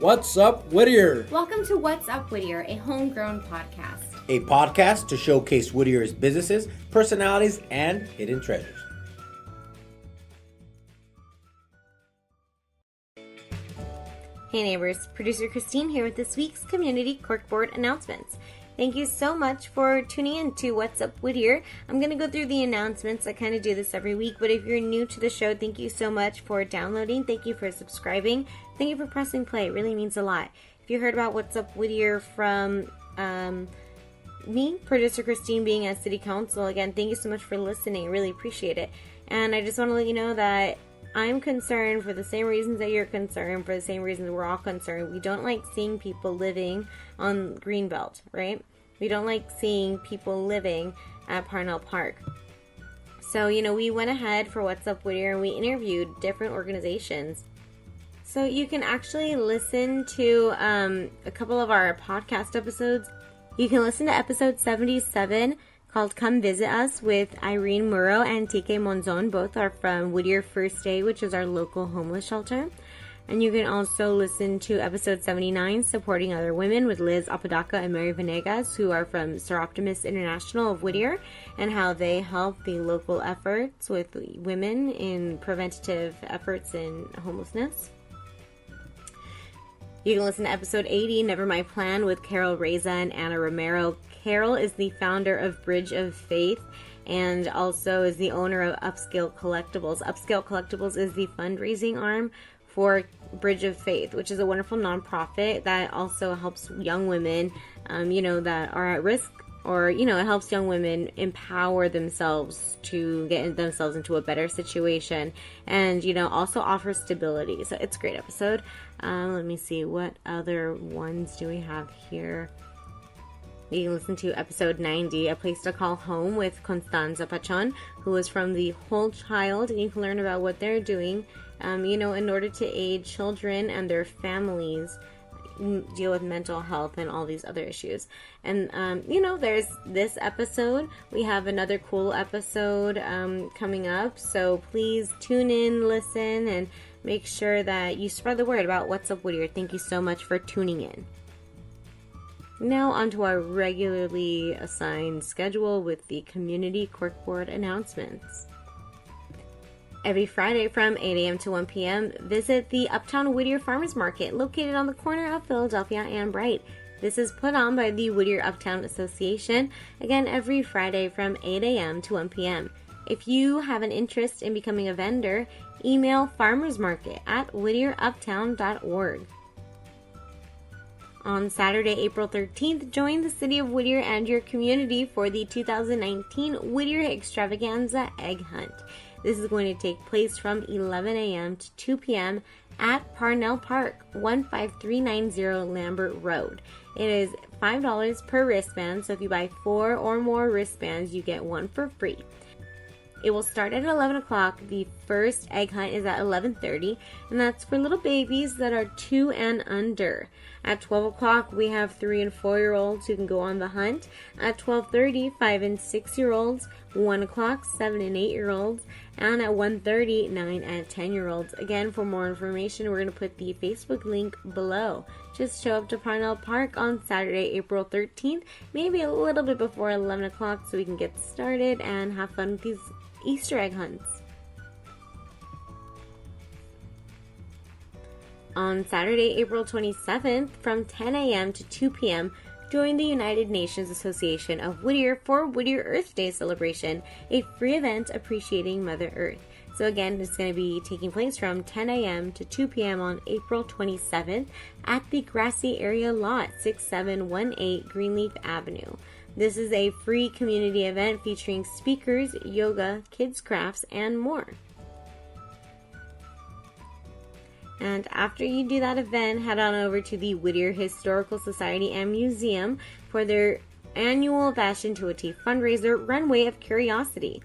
What's Up, Whittier? Welcome to What's Up, Whittier, a homegrown podcast. A podcast to showcase Whittier's businesses, personalities, and hidden treasures. Hey neighbors, producer Christine here with this week's community corkboard announcements. Thank you so much for tuning in to What's Up Whittier. I'm going to go through the announcements. I kind of do this every week, but if you're new to the show, thank you so much for downloading. Thank you for subscribing. Thank you for pressing play. It really means a lot. If you heard about What's Up Whittier from me, producer Christine, being at City Council, again, thank you so much for listening. I really appreciate it. And I just want to let you know that I'm concerned for the same reasons that you're concerned, for the same reasons we're all concerned. We don't like seeing people living on Greenbelt, right? We don't like seeing people living at Parnell Park. So, we went ahead for What's Up Whittier and we interviewed different organizations. So you can actually listen to a couple of our podcast episodes. You can listen to episode 77 called Come Visit Us with Irene Murrow and TK Monzon. Both are from Whittier First Day, which is our local homeless shelter. And you can also listen to episode 79, Supporting Other Women, with Liz Apodaca and Mary Venegas, who are from Seroptimus International of Whittier, and how they help the local efforts with women in preventative efforts in homelessness. You can listen to episode 80, Never My Plan, with Carol Reza and Anna Romero. Carol is the founder of Bridge of Faith and also is the owner of Upscale Collectibles. Upscale Collectibles is the fundraising arm for Bridge of Faith, which is a wonderful nonprofit that also helps young women, that are at risk, or, it helps young women empower themselves to get themselves into a better situation and, also offer stability. So it's a great episode. Let me see, what other ones do we have here? You can listen to episode 90, A Place to Call Home, with Constanza Pachon, who is from the Whole Child, and you can learn about what they're doing, in order to aid children and their families deal with mental health and all these other issues. And, there's this episode. We have another cool episode coming up, so please tune in, listen, and make sure that you spread the word about What's Up Whittier. Thank you so much for tuning in. Now onto our regularly assigned schedule with the community corkboard announcements. Every Friday from 8 a.m. to 1 p.m., visit the Uptown Whittier Farmers Market located on the corner of Philadelphia and Bright. This is put on by the Whittier Uptown Association, again every Friday from 8 a.m. to 1 p.m. If you have an interest in becoming a vendor, email farmersmarket@whittieruptown.org. On Saturday, April 13th, join the City of Whittier and your community for the 2019 Whittier Eggstravaganza Egg Hunt. This is going to take place from 11 a.m. to 2 p.m. at Parnell Park, 15390 Lambert Road. It is $5 per wristband, so if you buy 4 or more wristbands, you get one for free. It will start at 11 o'clock. The first egg hunt is at 11:30, and that's for little babies that are 2 and under. At 12 o'clock, we have 3 and 4-year-olds who can go on the hunt. At 12:30, 5 and 6-year-olds. 1 o'clock, 7 and 8-year-olds. And at 1:30, 9 and 10-year-olds. Again, for more information, we're going to put the Facebook link below. Just show up to Parnell Park on Saturday, April 13th, maybe a little bit before 11 o'clock so we can get started and have fun with these Easter egg hunts. On Saturday, April 27th, from 10 a.m. to 2 p.m., join the United Nations Association of Whittier for Whittier Earth Day celebration, a free event appreciating Mother Earth. So again, it's going to be taking place from 10 a.m. to 2 p.m. on April 27th at the Grassy Area Lot, 6718 Greenleaf Avenue. This is a free community event featuring speakers, yoga, kids crafts, and more. And after you do that event, head on over to the Whittier Historical Society and Museum for their annual Fashion to a Tea fundraiser, Runway of Curiosity.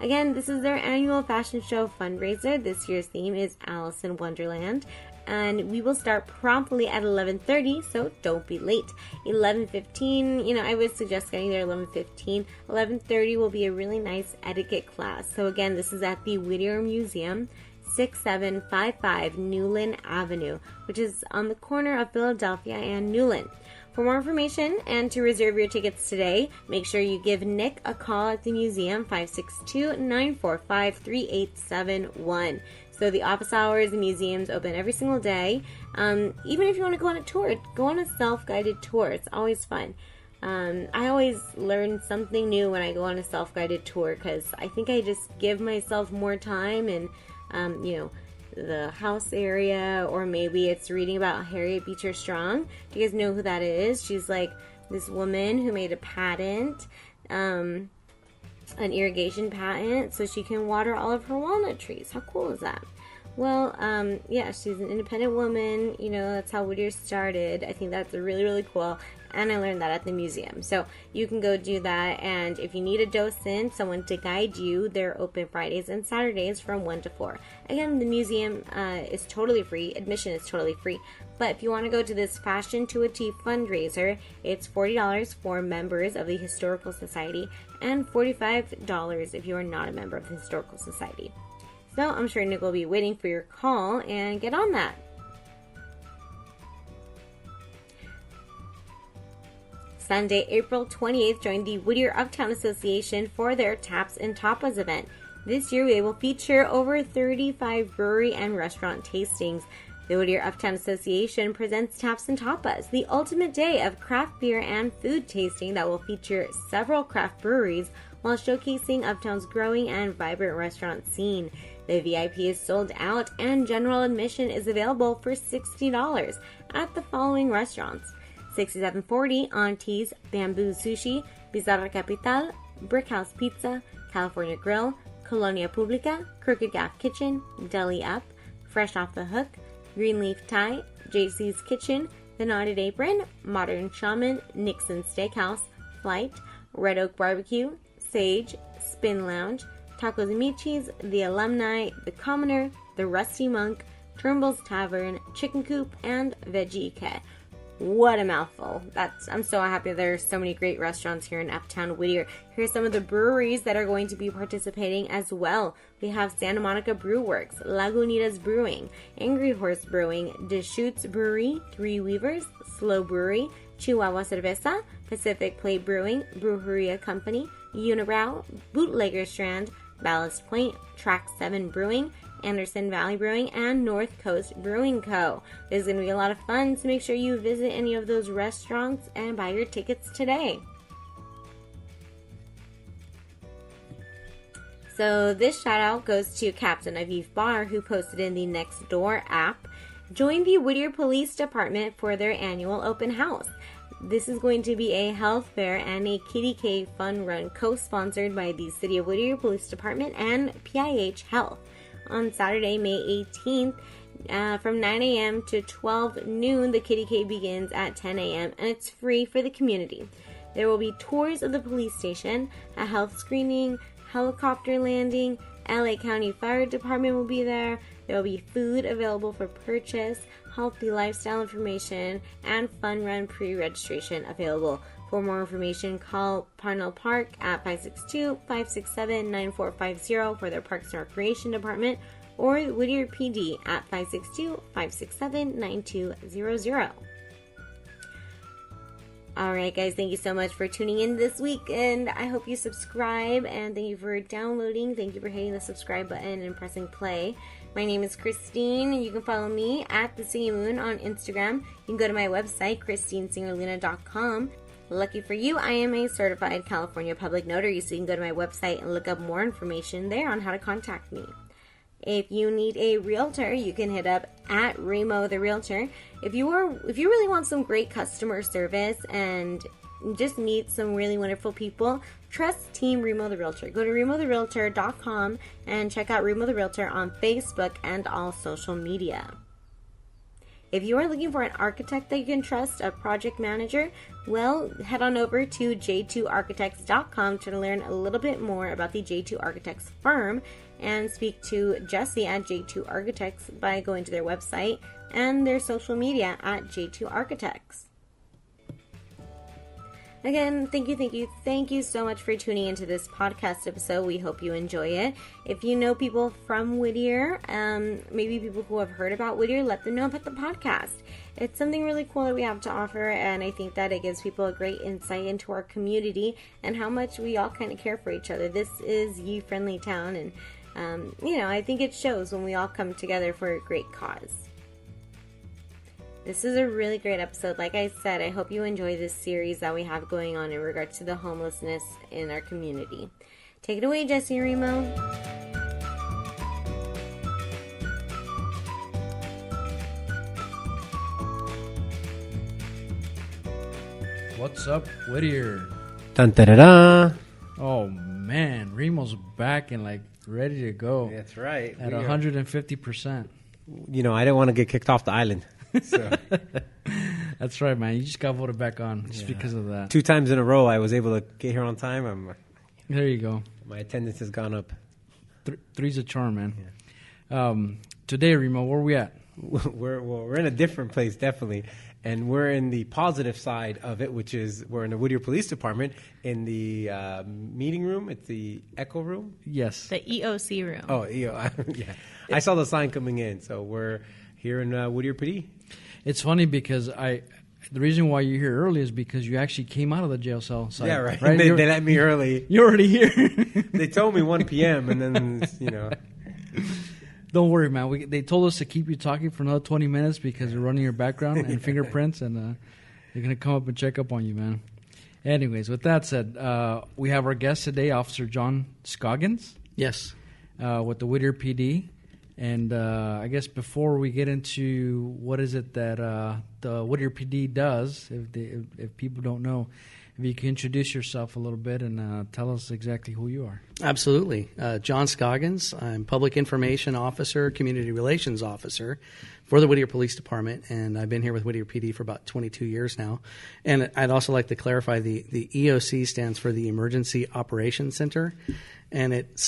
Again, this is their annual fashion show fundraiser. This year's theme is Alice in Wonderland. And we will start promptly at 11:30, so don't be late. 11:15, I would suggest getting there 11:15. 11:30 will be a really nice etiquette class. So again, this is at the Whittier Museum, 6755 Newland Avenue, which is on the corner of Philadelphia and Newland. For more information and to reserve your tickets today, make sure you give Nick a call at the museum, 562-945-3871. So the office hours, the museum's open every single day. Even if you want to go on a tour, go on a self-guided tour. It's always fun. I always learn something new when I go on a self-guided tour because I think I just give myself more time and, the house area, or maybe it's reading about Harriet Beecher Strong. Do you guys know who that is? She's like this woman who made a patent, an irrigation patent, so she can water all of her walnut trees. How cool is that? Well, she's an independent woman. That's how Whittier started. I think that's really, really cool. And I learned that at the museum. So you can go do that. And if you need a docent, someone to guide you, they're open Fridays and Saturdays from 1 to 4. Again, the museum is totally free. Admission is totally free. But if you want to go to this Fashion to a T fundraiser, it's $40 for members of the Historical Society and $45 if you are not a member of the Historical Society. So I'm sure Nick will be waiting for your call, and get on that. Sunday, April 28th, join the Whittier Uptown Association for their Taps and Tapas event. This year, they will feature over 35 brewery and restaurant tastings. The Whittier Uptown Association presents Taps and Tapas, the ultimate day of craft beer and food tasting that will feature several craft breweries while showcasing Uptown's growing and vibrant restaurant scene. The VIP is sold out, and general admission is available for $60 at the following restaurants: 6740 Auntie's Bamboo Sushi, Bizarra Capital, Brickhouse Pizza, California Grill, Colonia Publica, Crooked Gaff Kitchen, Deli Up, Fresh Off the Hook, Greenleaf Thai, JC's Kitchen, The Knotted Apron, Modern Shaman, Nixon Steakhouse, Flight, Red Oak Barbecue, Sage, Spin Lounge, Tacos and Michis, The Alumni, The Commoner, The Rusty Monk, Turnbull's Tavern, Chicken Coop, and Veggie Ike. What a mouthful. I'm so happy there's so many great restaurants here in Uptown Whittier. Here's some of the breweries that are going to be participating as well. We have Santa Monica Brew Works, Lagunitas Brewing, Angry Horse Brewing, Deschutes Brewery, Three Weavers, Slow Brewery, Chihuahua Cerveza, Pacific Plate Brewing, Brujeria Company, Unibrow, Bootlegger Strand, Ballast Point, Track 7 Brewing, Anderson Valley Brewing, and North Coast Brewing Co. This is going to be a lot of fun, so make sure you visit any of those restaurants and buy your tickets today. So this shout out goes to Captain Aviv Bar, who posted in the Nextdoor app. Join the Whittier Police Department for their annual open house. This is going to be a health fair and a Kitty K fun run co-sponsored by the City of Whittier Police Department and PIH Health. On Saturday, May 18th, from 9 a.m. to 12 noon, the Kitty K begins at 10 a.m. and it's free for the community. There will be tours of the police station, a health screening, helicopter landing, LA County Fire Department will be there. There will be food available for purchase, healthy lifestyle information, and fun run pre-registration available. For more information, call Parnell Park at 562-567-9450 for their Parks and Recreation Department, or Whittier PD at 562-567-9200. Alright guys, thank you so much for tuning in this week, and I hope you subscribe, and thank you for downloading. Thank you for hitting the subscribe button and pressing play. My name is Christine, and you can follow me at The Singing Moon on Instagram. You can go to my website, ChristineSingerLuna.com. Lucky for you, I am a certified California public notary, so you can go to my website and look up more information there on how to contact me. If you need a realtor, you can hit up at Remo the Realtor. If you really want some great customer service and just meet some really wonderful people, trust Team Remo the Realtor. Go to RemoTheRealtor.com and check out Remo the Realtor on Facebook and all social media. If you are looking for an architect that you can trust, a project manager, well, head on over to j2architects.com to learn a little bit more about the J2 Architects firm and speak to Jesse at J2 Architects by going to their website and their social media at J2 Architects. Again, thank you so much for tuning into this podcast episode. We hope you enjoy it. If you know people from Whittier, maybe people who have heard about Whittier, let them know about the podcast. It's something really cool that we have to offer, and I think that it gives people a great insight into our community and how much we all kind of care for each other. This is youth-friendly town, and I think it shows when we all come together for a great cause. This is a really great episode. Like I said, I hope you enjoy this series that we have going on in regards to the homelessness in our community. Take it away, Jesse and Remo. What's up, Whittier? Dun da da da. Oh man, Remo's back and ready to go. That's right. At 150%. I didn't want to get kicked off the island. So. That's right, man. You just got voted back on just because of that. 2 times in a row, I was able to get here on time. There you go. My attendance has gone up. Three's a charm, man. Yeah. Today, Remo, where are we at? We're in a different place, definitely. And we're in the positive side of it, which is we're in the Whittier Police Department in the meeting room. It's the Echo Room. Yes. The EOC room. Oh, yeah. I saw the sign coming in. So we're here in Whittier PD. It's funny because the reason why you're here early is because you actually came out of the jail cell side. Yeah, right. They let me early. You're already here. They told me 1 p.m. and then, Don't worry, man. They told us to keep you talking for another 20 minutes because we're running your background and fingerprints, and they're going to come up and check up on you, man. Anyways, with that said, we have our guest today, Officer John Scoggins. Yes. With the Whittier PD. And I guess before we get into what is it that the Whittier PD does, if people don't know, if you can introduce yourself a little bit and tell us exactly who you are. Absolutely. John Scoggins. I'm Public Information Officer, Community Relations Officer for the Whittier Police Department, and I've been here with Whittier PD for about 22 years now. And I'd also like to clarify the EOC stands for the Emergency Operations Center, and it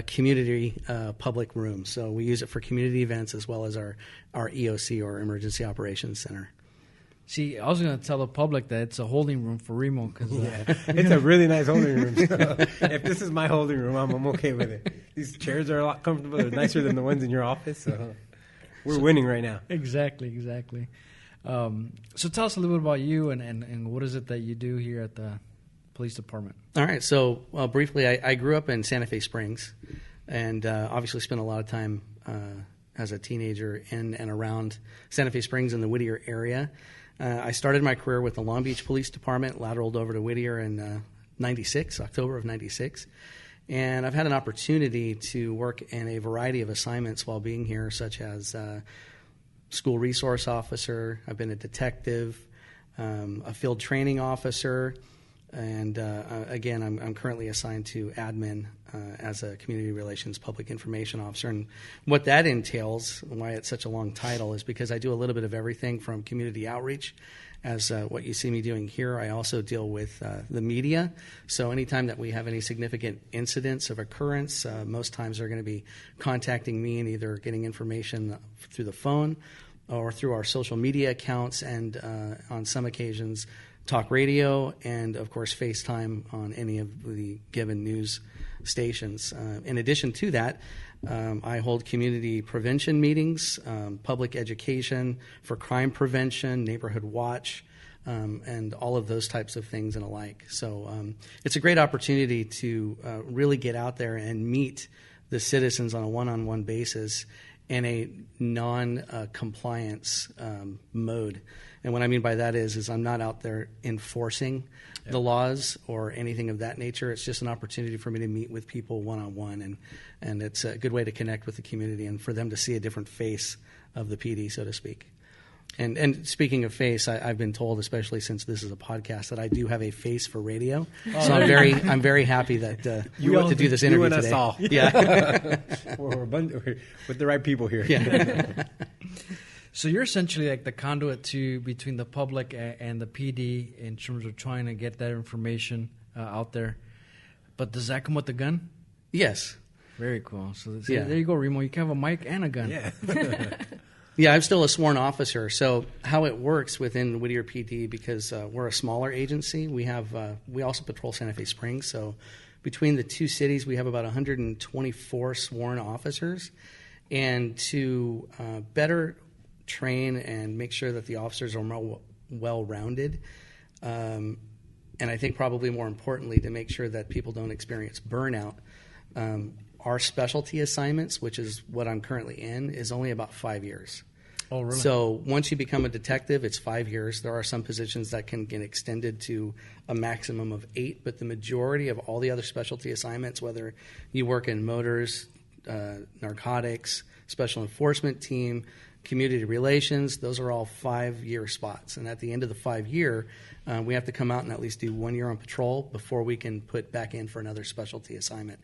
/ community public room. So we use it for community events as well as our EOC, or Emergency Operations Center. See, I was going to tell the public that it's a holding room for Remo. It's a really nice holding room. So if this is my holding room, I'm okay with it. These chairs are a lot comfortable. They're nicer than the ones in your office. So we're winning right now. Exactly. So tell us a little bit about you and what is it that you do here at the police department. All right. So briefly, I grew up in Santa Fe Springs and obviously spent a lot of time as a teenager in and around Santa Fe Springs in the Whittier area. I started my career with the Long Beach Police Department, lateraled over to Whittier in October of 96. And I've had an opportunity to work in a variety of assignments while being here, such as school resource officer. I've been a detective, a field training officer, and again, I'm currently assigned to admin as a community relations public information officer. And what that entails, why it's such a long title, is because I do a little bit of everything from community outreach, as what you see me doing here. I also deal with the media. So anytime that we have any significant incidents of occurrence, most times they're going to be contacting me and either getting information through the phone or through our social media accounts, and on some occasions talk radio, and of course FaceTime on any of the given news stations. In addition to that, I hold community prevention meetings, public education for crime prevention, neighborhood watch, and all of those types of things and alike. So it's a great opportunity to really get out there and meet the citizens on a one-on-one basis in a non-compliance mode. And what I mean by that is I'm not out there enforcing the laws or anything of that nature. It's just an opportunity for me to meet with people one-on-one, and it's a good way to connect with the community and for them to see a different face of the PD, so to speak. And speaking of face, I've been told, especially since this is a podcast, that I do have a face for radio. So I'm very happy that you want to do this interview today. You and us all. Yeah, we're with the right people here. Yeah. So you're essentially like the conduit between the public and the PD in terms of trying to get that information out there. But does that come with a gun? Yes. Very cool. So there you go, Remo. You can have a mic and a gun. Yeah. Yeah, I'm still a sworn officer. So how it works within Whittier PD, because we're a smaller agency, we also patrol Santa Fe Springs. So between the two cities, we have about 124 sworn officers. And to better train and make sure that the officers are more well-rounded, and I think probably more importantly, to make sure that people don't experience burnout, our specialty assignments, which is what I'm currently in, is only about 5 years. Oh, really? So once you become a detective, it's 5 years. There are some positions that can get extended to a maximum of 8, but the majority of all the other specialty assignments, whether you work in motors, narcotics, special enforcement team, community relations, those are all 5-year spots. And at the end of the 5-year, we have to come out and at least do 1 year on patrol before we can put back in for another specialty assignment.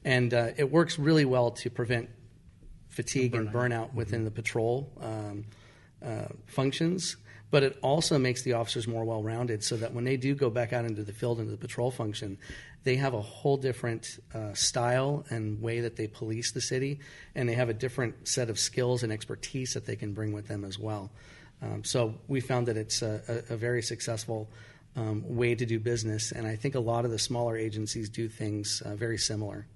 And it works really well to prevent fatigue and burnout within the patrol functions, but it also makes the officers more well-rounded so that when they do go back out into the field, into the patrol function, they have a whole different style and way that they police the city, and they have a different set of skills and expertise that they can bring with them as well. So we found that it's a very successful way to do business, and I think a lot of the smaller agencies do things very similar.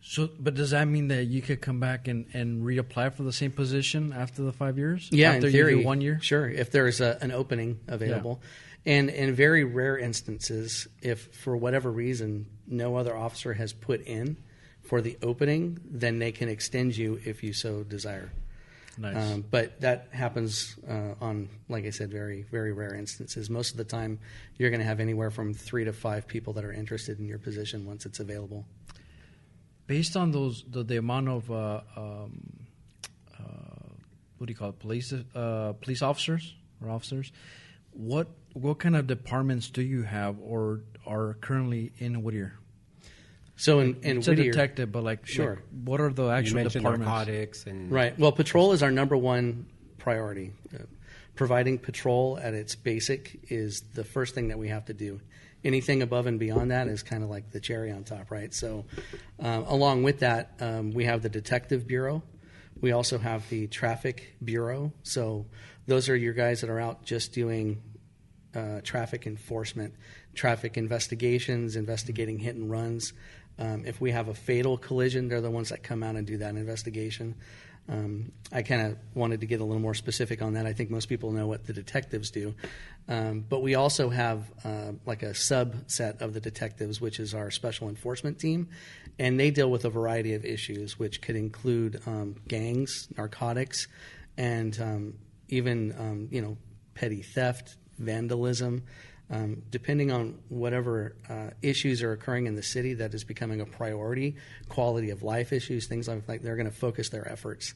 So, but does that mean that you could come back and reapply for the same position after the 5 years? Yeah, after in theory, you do 1 year? Sure, if there's an opening available. Yeah. And in very rare instances, if for whatever reason no other officer has put in for the opening, then they can extend you if you so desire. Nice. But that happens on, like I said, very, very rare instances. Most of the time, you're going to have anywhere from 3 to 5 people that are interested in your position once it's available. Based on those, the amount of what do you call it, police officers or officers, what kind of departments do you have or are currently in Whittier? So in it's Whittier, a detective, but sure. What are the actual you mentioned departments? Narcotics and right. Well, patrol is our number one priority. Providing patrol at its basic is the first thing that we have to do. Anything above and beyond that is kind of like the cherry on top, right? So along with that, we have the Detective Bureau. We also have the Traffic Bureau. So those are your guys that are out just doing traffic enforcement, traffic investigations, investigating hit and runs. If we have a fatal collision, they're the ones that come out and do that investigation. I kind of wanted to get a little more specific on that. I think most people know what the detectives do. But we also have like a subset of the detectives, which is our special enforcement team. And they deal with a variety of issues, which could include gangs, narcotics, and even petty theft, vandalism. Depending on whatever issues are occurring in the city that is becoming a priority, quality of life issues, things like that, they're going to focus their efforts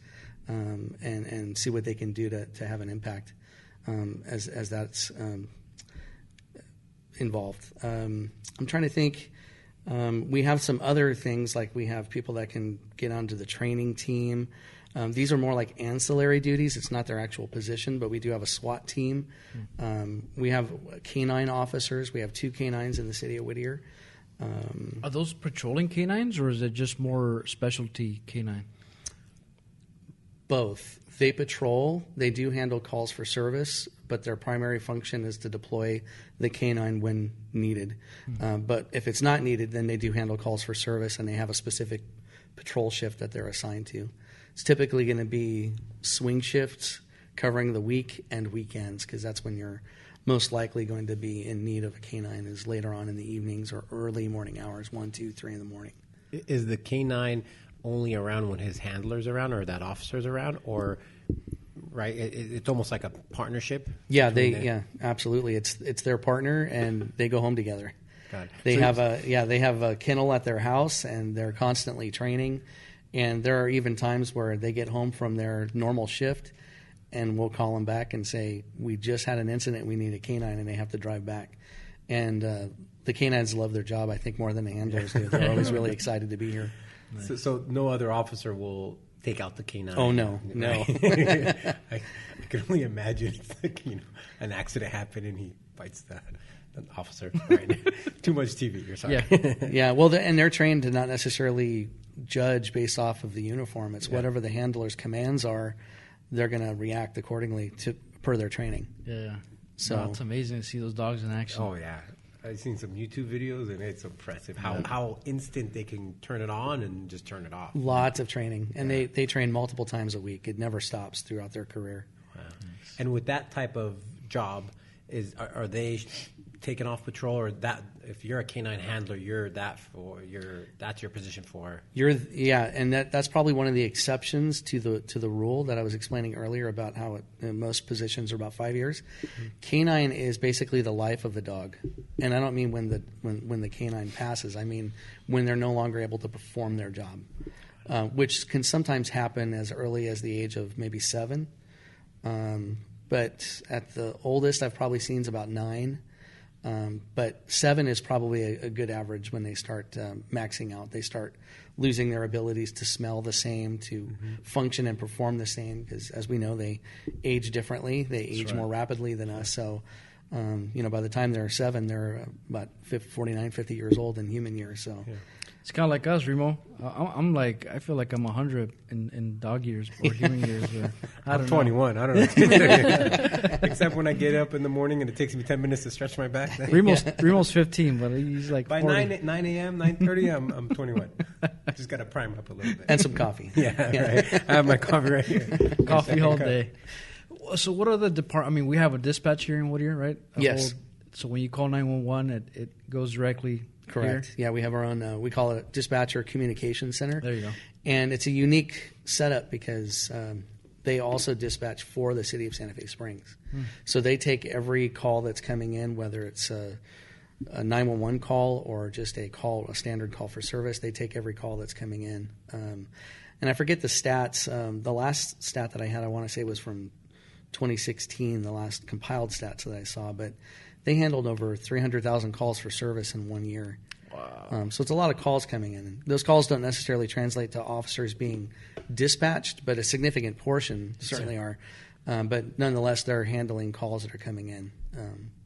and see what they can do to have an impact as that's involved. I'm trying to think. We have some other things, like we have people that can get onto the training team. These are more like ancillary duties. It's not their actual position, but we do have a SWAT team. We have canine officers. We have 2 canines in the city of Whittier. Are those patrolling canines, or is it just more specialty canine? Both. They patrol. They do handle calls for service, but their primary function is to deploy the canine when needed. But if it's not needed, then they do handle calls for service, and they have a specific patrol shift that they're assigned to. It's typically going to be swing shifts covering the week and weekends, because that's when you're most likely going to be in need of a canine, is later on in the evenings or early morning hours, 1, 2, 3 in the morning. Is the canine only around when his handler's around or that officer's around, or right? It's almost like a partnership. Yeah, yeah, absolutely. It's their partner, and they go home together. God. They have a kennel at their house, and they're constantly training. And there are even times where they get home from their normal shift, and we'll call them back and say, we just had an incident, we need a canine, and they have to drive back. And the canines love their job, I think, more than the handlers do. They're always really excited to be here. Nice. So no other officer will take out the canine? Oh, no. I can only imagine it's like, an accident happened and he bites that. an officer. Right. Too much TV. You're sorry. Yeah. Yeah, well, and they're trained to not necessarily judge based off of the uniform. It's whatever the handler's commands are, they're going to react accordingly per their training. Yeah. So No, it's amazing to see those dogs in action. Oh yeah, I've seen some YouTube videos and it's impressive how instant they can turn it on and just turn it off. lots of training, and they train multiple times a week. It never stops throughout their career. Wow. And with that type of job, are they taken off patrol, or that if you're a canine handler, that's your position for? And that's probably one of the exceptions to the rule that I was explaining earlier about how most positions are about 5 years. Mm-hmm. Canine is basically the life of the dog, and I don't mean when the canine passes. I mean when they're no longer able to perform their job, which can sometimes happen as early as the age of maybe 7. But at the oldest I've probably seen is about 9. But 7 is probably a good average when they start maxing out. They start losing their abilities to smell the same, to function and perform the same, because as we know, they age differently. They age more rapidly than us. So, by the time they're 7, they're about 49, 50 years old in human years. So. Yeah. It's kind of like us, Remo. I feel like I'm 100 in dog years or human years. I'm 21. I don't know. Except when I get up in the morning and it takes me 10 minutes to stretch my back. Remo's 15, but he's like by 40. 9 a.m., 9:30, I'm 21. Just got to prime up a little bit. And some coffee. Yeah, right. I have my coffee right here. Coffee all day. So what are the department? We have a dispatch here in Whittier, right? Yes. So when you call 911, it goes directly. Correct. Here? Yeah, we have our own, we call it a dispatcher communication center. There you go. And it's a unique setup because they also dispatch for the city of Santa Fe Springs. So they take every call that's coming in, whether it's a 911 call or just a standard call for service. They take every call that's coming in. And I forget the stats. The last stat that I had, I want to say, was from 2016, the last compiled stats that I saw. But they handled over 300,000 calls for service in 1 year. Wow. So it's a lot of calls coming in. Those calls don't necessarily translate to officers being dispatched, but a significant portion certainly are. But nonetheless, they're handling calls that are coming in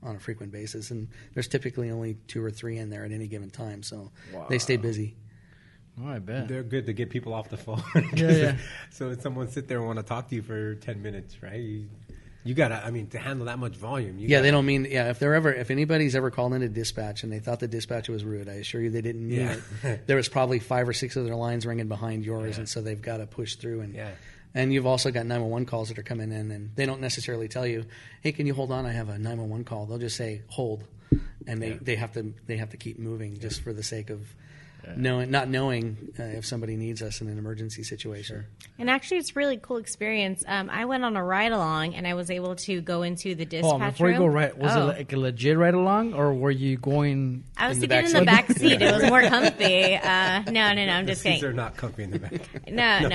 on a frequent basis. And there's typically only 2 or 3 in there at any given time. So they stay busy. Oh, I bet. They're good to get people off the phone. Yeah. So if someone sit there and want to talk to you for 10 minutes, right? You gotta, to handle that much volume. They don't mean, if anybody's ever called into dispatch and they thought the dispatcher was rude, I assure you they didn't mean it. There was probably 5 or 6 other lines ringing behind yours, and so they've got to push through. And you've also got 911 calls that are coming in, and they don't necessarily tell you, hey, can you hold on? I have a 911 call. They'll just say, hold. And they have to keep moving just for the sake of not knowing if somebody needs us in an emergency situation. Sure. And actually, it's a really cool experience. I went on a ride along, and I was able to go into the dispatch before room. You go right, was it like a legit ride along, or were you going? I was sitting in the back seat. It was more comfy. No, I'm just kidding. These are not comfy in the back. No.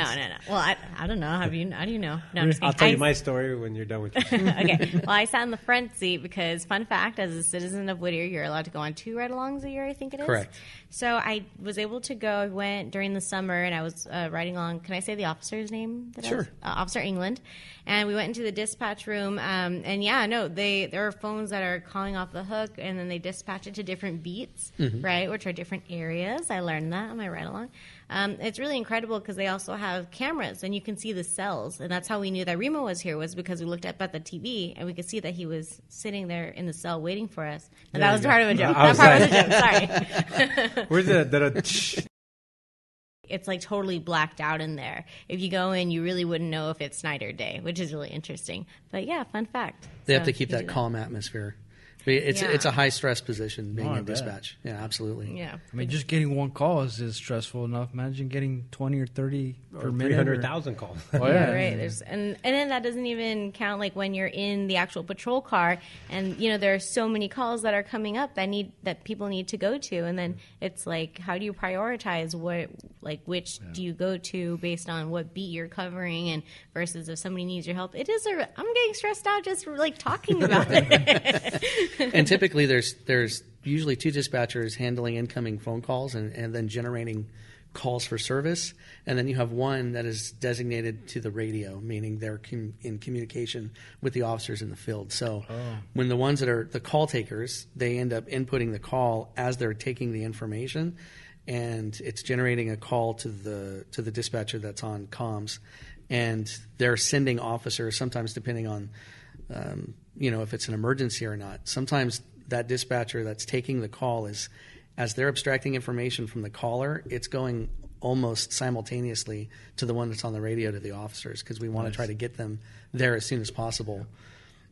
Well, I don't know. How do you know? No, I'm just kidding. I'll tell you my story when you're done with your story. Okay. Well, I sat in the front seat because, fun fact, as a citizen of Whittier, you're allowed to go on 2 ride-alongs a year, I think it is. Correct. So I was able to go. I went during the summer, and I was riding along. Can I say the officer's name? Sure. Officer England. And we went into the dispatch room. There are phones that are calling off the hook, and then they dispatch it to different beats, right, which are different areas. I learned that on my ride along. It's really incredible because they also have cameras, and you can see the cells. And that's how we knew that Remo was here, was because we looked up at the TV, and we could see that he was sitting there in the cell waiting for us. And that was part of a joke. That part was a joke. Sorry. Where's the It's like totally blacked out in there. If you go in, you really wouldn't know if it's night or day, which is really interesting. But yeah, fun fact. They have to keep that calm atmosphere. It's a high stress position being in dispatch. Yeah, absolutely. Yeah. Just getting one call is stressful enough. Imagine getting 20 or 30 per minute. 300,000 calls. Oh, yeah. Right. And then that doesn't even count like when you're in the actual patrol car, and there are so many calls that are coming up that people need to go to, and then it's like, how do you prioritize which do you go to based on what beat you're covering, and versus if somebody needs your help. I'm getting stressed out just like talking about it. And typically there's usually 2 dispatchers handling incoming phone calls and then generating calls for service, and then you have one that is designated to the radio, meaning they're in communication with the officers in the field. So when the ones that are the call takers, they end up inputting the call as they're taking the information, and it's generating a call to the dispatcher that's on comms, and they're sending officers, sometimes depending on if it's an emergency or not. Sometimes that dispatcher that's taking the call is, as they're abstracting information from the caller, it's going almost simultaneously to the one that's on the radio to the officers, because we want to try to get them there as soon as possible.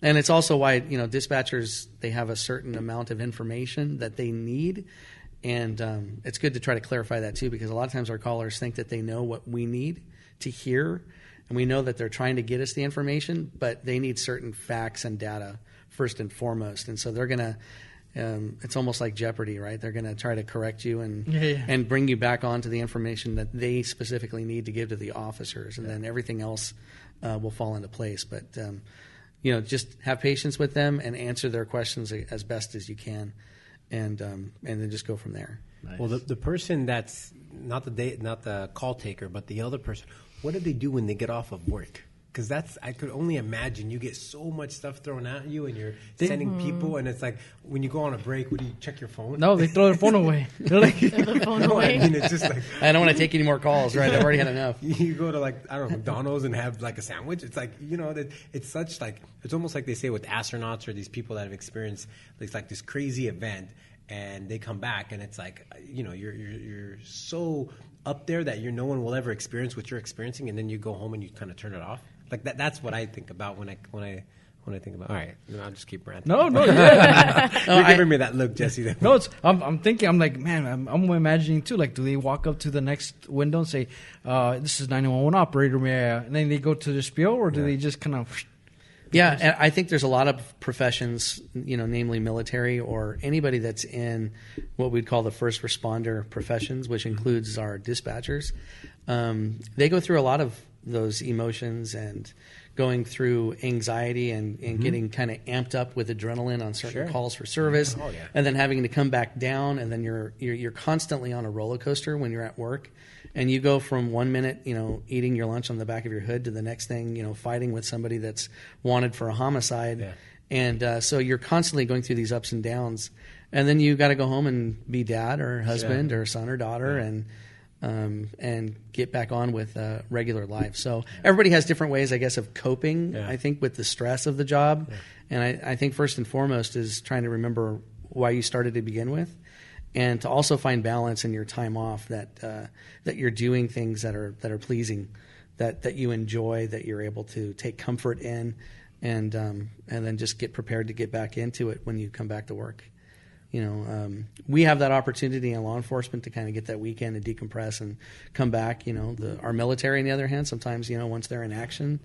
And it's also why, dispatchers, they have a certain amount of information that they need. And it's good to try to clarify that too, because a lot of times our callers think that they know what we need to hear. And we know that they're trying to get us the information, but they need certain facts and data first and foremost. And so they're going to, it's almost like Jeopardy, right? They're going to try to correct you and bring you back onto the information that they specifically need to give to the officers, and then everything else will fall into place. But just have patience with them and answer their questions as best as you can, and then just go from there. Nice. Well, the person that's not the call taker, but the other person, what do they do when they get off of work? Because I could only imagine you get so much stuff thrown at you, and you're sending people, and it's like when you go on a break, do you check your phone? No, they throw their phone away. They're like, throw the phone away. I mean, it's just like, I don't want to take any more calls, right? I've already had enough. You go to McDonald's and have like a sandwich. It's like, it's such like, it's almost like they say with astronauts or these people that have experienced it's like this crazy event, and they come back, and it's like, you're so up there that no one will ever experience what you're experiencing, and then you go home and you kind of turn it off. Like that's what I think about when I think about. All right, I'll just keep ranting. No, you're giving me that look, Jesse. No, I'm thinking. I'm like, man, I'm imagining too. Like, do they walk up to the next window and say, "This is 911 operator," and then they go to the spiel, or do they just kind of? Yeah, and I think there's a lot of professions, namely military or anybody that's in what we'd call the first responder professions, which includes our dispatchers. They go through a lot of those emotions and going through anxiety and getting kind of amped up with adrenaline on certain calls for service, and then having to come back down, and then you're constantly on a roller coaster when you're at work, and you go from 1 minute, eating your lunch on the back of your hood, to the next thing, fighting with somebody that's wanted for a homicide, and so you're constantly going through these ups and downs, and then you got to go home and be dad or husband or son or daughter, and get back on with regular life. So everybody has different ways, I guess, of coping, I think, with the stress of the job. And I think first and foremost is trying to remember why you started to begin with, and to also find balance in your time off, that you're doing things that are pleasing, that you enjoy, that you're able to take comfort in, and then just get prepared to get back into it when you come back to work. We have that opportunity in law enforcement to kind of get that weekend and decompress and come back. Our military, on the other hand, sometimes, once they're in action,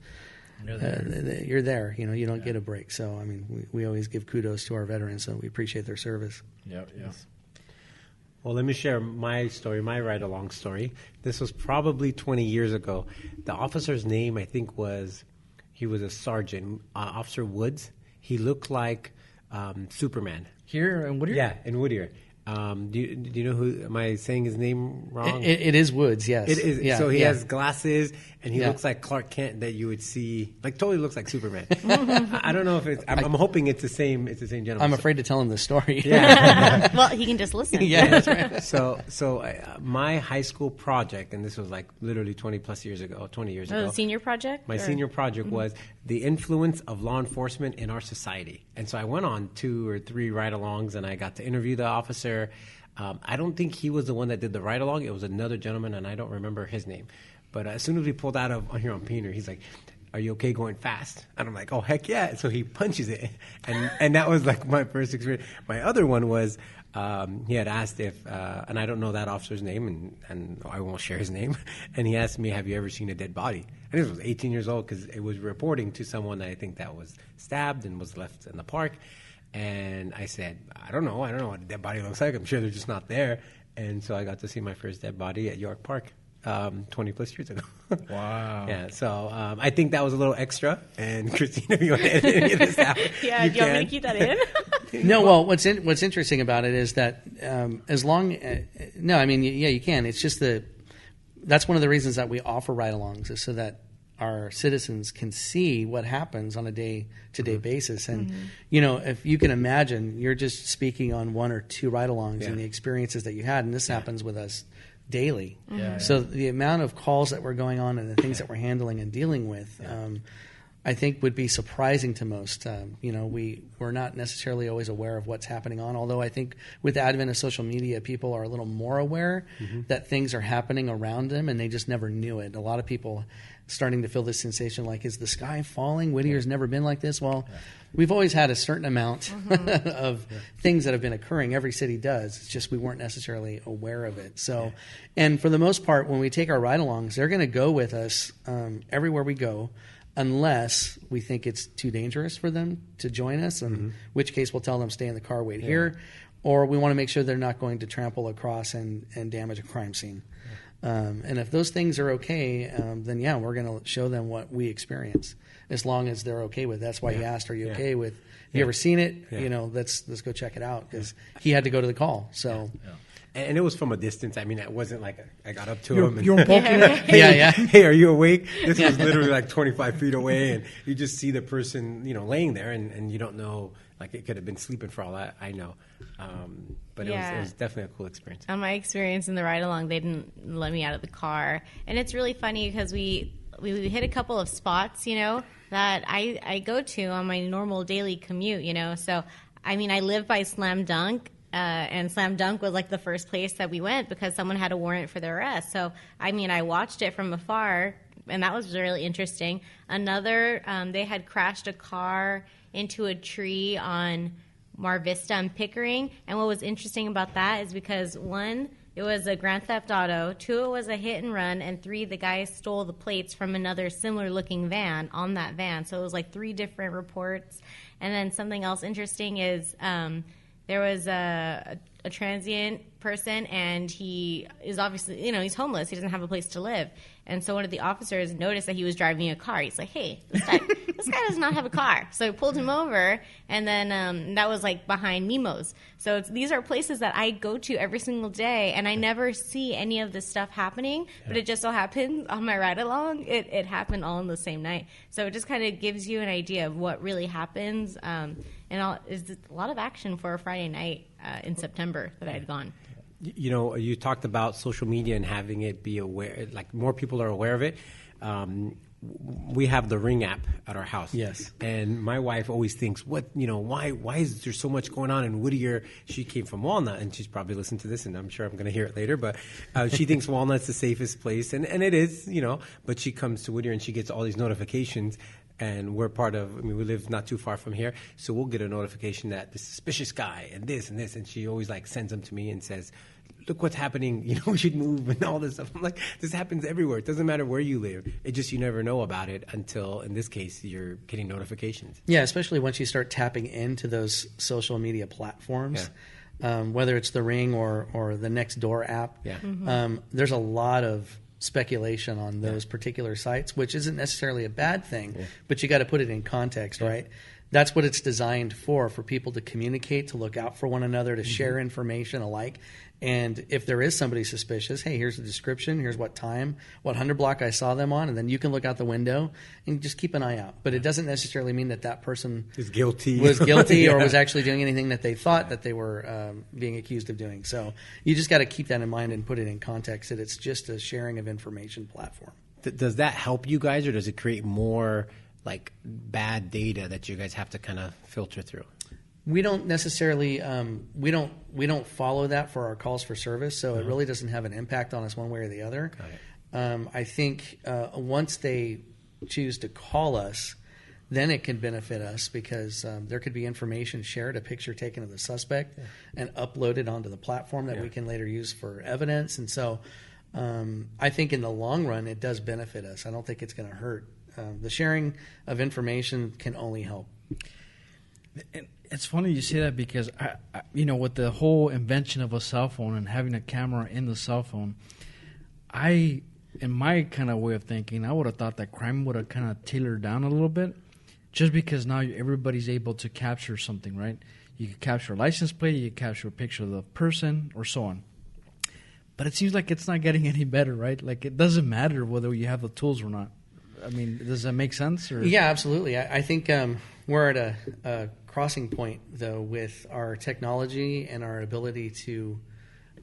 you're there. You don't get a break. So, I mean, we always give kudos to our veterans, so we appreciate their service. Yeah. Well, let me share my story, my ride-along story. This was probably 20 years ago. The officer's name, I think, he was a sergeant, Officer Woods. He looked like Superman. Here in Whittier? Yeah, in Whittier. Do you know who? Am I saying his name wrong? It is Woods, yes. It is. Yeah, so he has glasses, and he looks like Clark Kent that you would see. Like, totally looks like Superman. I don't know if it's. I'm hoping it's the same. It's the same gentleman. I'm afraid to tell him the story. Yeah. Well, he can just listen. Yeah, that's right. So my high school project, and this was like literally 20 years ago. The senior project. My senior project was the influence of law enforcement in our society, and so I went on 2 or 3 ride-alongs, and I got to interview the officer. I don't think he was the one that did the ride-along. It was another gentleman, and I don't remember his name. But as soon as we pulled out of here on Peener, he's like, "Are you okay going fast?" And I'm like, "Oh, heck yeah." So he punches it. And that was like my first experience. My other one was he had asked if, and I don't know that officer's name, and I won't share his name. And he asked me, "Have you ever seen a dead body?" And this was 18 years old, because it was reporting to someone that I think that was stabbed and was left in the park. And I said, I don't know what a dead body looks like. I'm sure they're just not there. And so I got to see my first dead body at York Park 20 plus years ago. Wow. Yeah, so I think that was a little extra. And Christina, if you want to edit any of this out, Yeah, do you want me to keep that in? No, well, what's interesting about it is that as long, no, I mean, yeah, you can. It's just that's one of the reasons that we offer ride-alongs, is so that our citizens can see what happens on a day-to-day basis. And, if you can imagine, you're just speaking on one or two ride-alongs and the experiences that you had, and this happens with us daily. So the amount of calls that were going on and the things that we're handling and dealing with, I think would be surprising to most. We're not necessarily always aware of what's happening on, although I think with the advent of social media, people are a little more aware that things are happening around them, and they just never knew it. A lot of people starting to feel this sensation like, is the sky falling? Whittier's never been like this. Well, we've always had a certain amount of things that have been occurring. Every city does. It's just we weren't necessarily aware of it. So, and for the most part, when we take our ride-alongs, they're going to go with us everywhere we go, unless we think it's too dangerous for them to join us, in which case we'll tell them stay in the car, wait here, or we want to make sure they're not going to trample across and damage a crime scene. And if those things are okay, then we're going to show them what we experience, as long as they're okay with it. That's why he asked, are you okay with, have you ever seen it? Let's go check it out, because he had to go to the call. So. And it was from a distance. I mean, it wasn't like I got up to him and you were poking it. Hey, are you awake? This was literally like 25 feet away, and you just see the person, laying there, and you don't know. Like, it could have been sleeping for all that I know. But it was definitely a cool experience. On my experience in the ride along, they didn't let me out of the car, and it's really funny because we hit a couple of spots, that I go to on my normal daily commute, So, I mean, I live by Slam Dunk. And Slam Dunk was like the first place that we went because someone had a warrant for their arrest. So, I mean, I watched it from afar, and that was really interesting. Another, they had crashed a car into a tree on Mar Vista and Pickering. And what was interesting about that is because, one, it was a Grand Theft Auto, two, it was a hit and run, and three, the guy stole the plates from another similar-looking van on that van. So it was like 3 different reports. And then something else interesting is there was a transient person, and he is obviously, he's homeless. He doesn't have a place to live. And so one of the officers noticed that he was driving a car. He's like, hey, this guy does not have a car. So I pulled him over, and then that was like behind Nemo's. So these are places that I go to every single day, and I never see any of this stuff happening, but it just so happens on my ride along, it happened all in the same night. So it just kind of gives you an idea of what really happens. It's a lot of action for a Friday night in September that I'd gone. You talked about social media and having it be aware, like more people are aware of it. We have the Ring app at our house. Yes. And my wife always thinks, why is there so much going on in Whittier? She came from Walnut, and she's probably listened to this, and I'm sure I'm going to hear it later, but she thinks Walnut's the safest place, and it is, but she comes to Whittier and she gets all these notifications. And we're we live not too far from here, so we'll get a notification that the suspicious guy and this, and she always sends them to me and says, look what's happening, we should move and all this stuff. I'm like, this happens everywhere. It doesn't matter where you live. It just, you never know about it until, in this case, you're getting notifications. Yeah, especially once you start tapping into those social media platforms, whether it's the Ring or the Nextdoor app. Yeah. There's a lot of speculation on those particular sites, which isn't necessarily a bad thing, but you got to put it in context, right? That's what it's designed for people to communicate, to look out for one another, to share information alike. And if there is somebody suspicious, hey, here's the description, here's what time, what 100 block I saw them on, and then you can look out the window and just keep an eye out. But it doesn't necessarily mean that person is guilty, or was actually doing anything that they thought that they were being accused of doing. So you just got to keep that in mind and put it in context that it's just a sharing of information platform. Does that help you guys, or does it create more bad data that you guys have to kind of filter through? We don't necessarily we don't follow that for our calls for service, so it really doesn't have an impact on us one way or the other. I think once they choose to call us, then it can benefit us because there could be information shared, a picture taken of the suspect, and uploaded onto the platform that we can later use for evidence. And so I think in the long run, it does benefit us. I don't think it's going to hurt. The sharing of information can only help. And it's funny you say that because, with the whole invention of a cell phone and having a camera in the cell phone, in my kind of way of thinking, I would have thought that crime would have kind of tailored down a little bit just because now everybody's able to capture something, right? You can capture a license plate, you can capture a picture of the person, or so on. But it seems like it's not getting any better, right? Like it doesn't matter whether you have the tools or not. I mean, does that make sense? Or? Yeah, absolutely. I think we're at a crossing point, though, with our technology and our ability to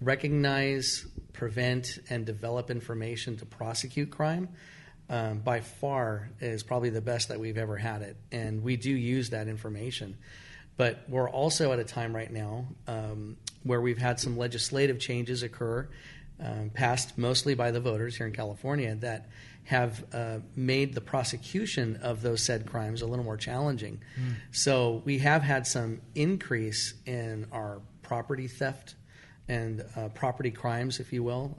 recognize, prevent, and develop information to prosecute crime. By far is probably the best that we've ever had it. And we do use that information. But we're also at a time right now where we've had some legislative changes occur, passed mostly by the voters here in California, that have made the prosecution of those said crimes a little more challenging. So we have had some increase in our property theft and property crimes, if you will.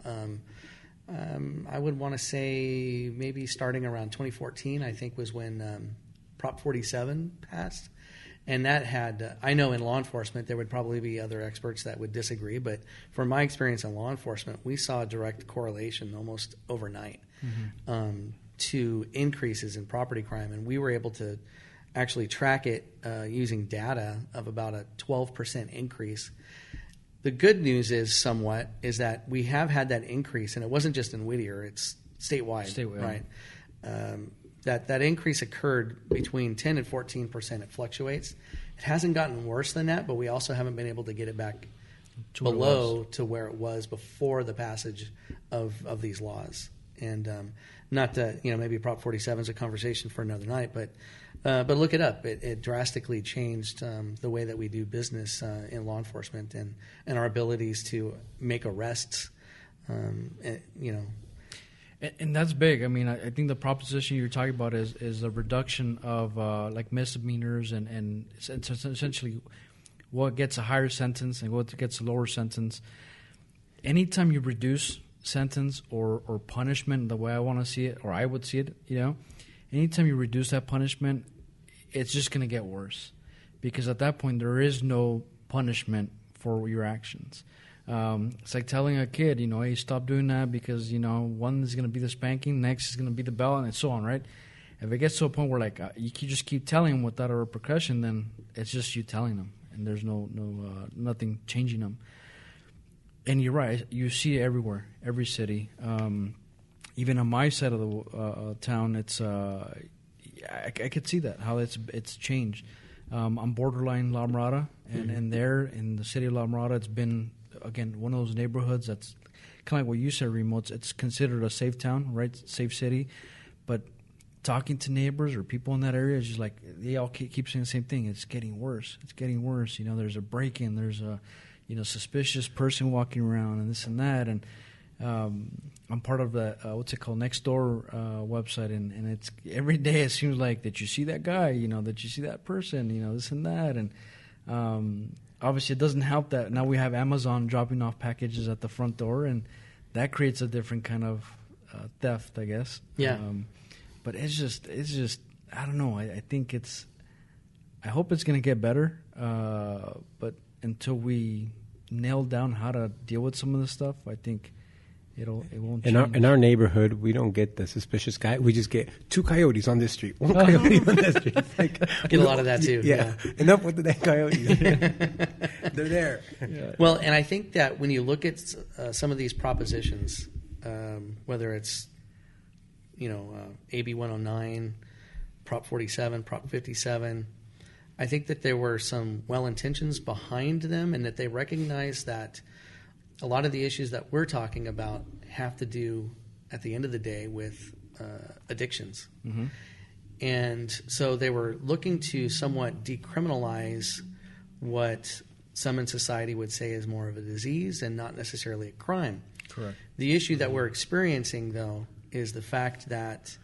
I would want to say maybe starting around 2014, I think, was when Prop 47 passed. And that had, I know in law enforcement, there would probably be other experts that would disagree, but from my experience in law enforcement, we saw a direct correlation almost overnight to increases in property crime. And we were able to actually track it using data of about a 12% increase. The good news is that we have had that increase, and it wasn't just in Whittier, it's statewide. Right? That increase occurred between 10 and 14%. It fluctuates. It hasn't gotten worse than that, but we also haven't been able to get it back below to where it was before the passage of these laws. And not to, maybe Prop 47 is a conversation for another night, but look it up. It drastically changed the way that we do business in law enforcement and our abilities to make arrests. And that's big. I mean, I think the proposition you're talking about is a reduction of like misdemeanors and essentially what gets a higher sentence and what gets a lower sentence. Anytime you reduce sentence or punishment the way I want to see it, or I would see it, anytime you reduce that punishment, it's just going to get worse, because at that point there is no punishment for your actions. It's like telling a kid, hey, stop doing that because, one is going to be the spanking, next is going to be the bell, and so on, right? If it gets to a point where, like, you can just keep telling them without a repercussion, then it's just you telling them, and there's nothing changing them. And you're right, you see it everywhere, every city. Even on my side of the town, it's I could see that, how it's changed. I'm borderline La Mirada, and there in the city of La Mirada, it's been, again, one of those neighborhoods that's kind of like what you said, Remo. It's considered a safe town, right? Safe city. But talking to neighbors or people in that area is just like, they all keep saying the same thing. It's getting worse. It's getting worse. There's a break-in. There's a, suspicious person walking around and this and that. And I'm part of the, what's it called, Nextdoor website. And it's every day it seems like that you see that guy, that you see that person, this and that. And obviously, it doesn't help that now we have Amazon dropping off packages at the front door, and that creates a different kind of theft, I guess. Yeah. But it's just, I don't know. I think I hope it's going to get better. But until we nail down how to deal with some of this stuff, I think it won't change. In our neighborhood, we don't get the suspicious guy. We just get 2 coyotes on this street, 1 coyote on that street. Like, get a lot of that too. Yeah. Enough with the damn coyotes. They're there. Yeah. Well, and I think that when you look at some of these propositions, whether it's AB 109, Prop 47, Prop 57, I think that there were some well-intentions behind them, and that they recognize that a lot of the issues that we're talking about have to do, at the end of the day, with addictions. Mm-hmm. And so they were looking to somewhat decriminalize what some in society would say is more of a disease and not necessarily a crime. Correct. The issue that we're experiencing, though, is the fact that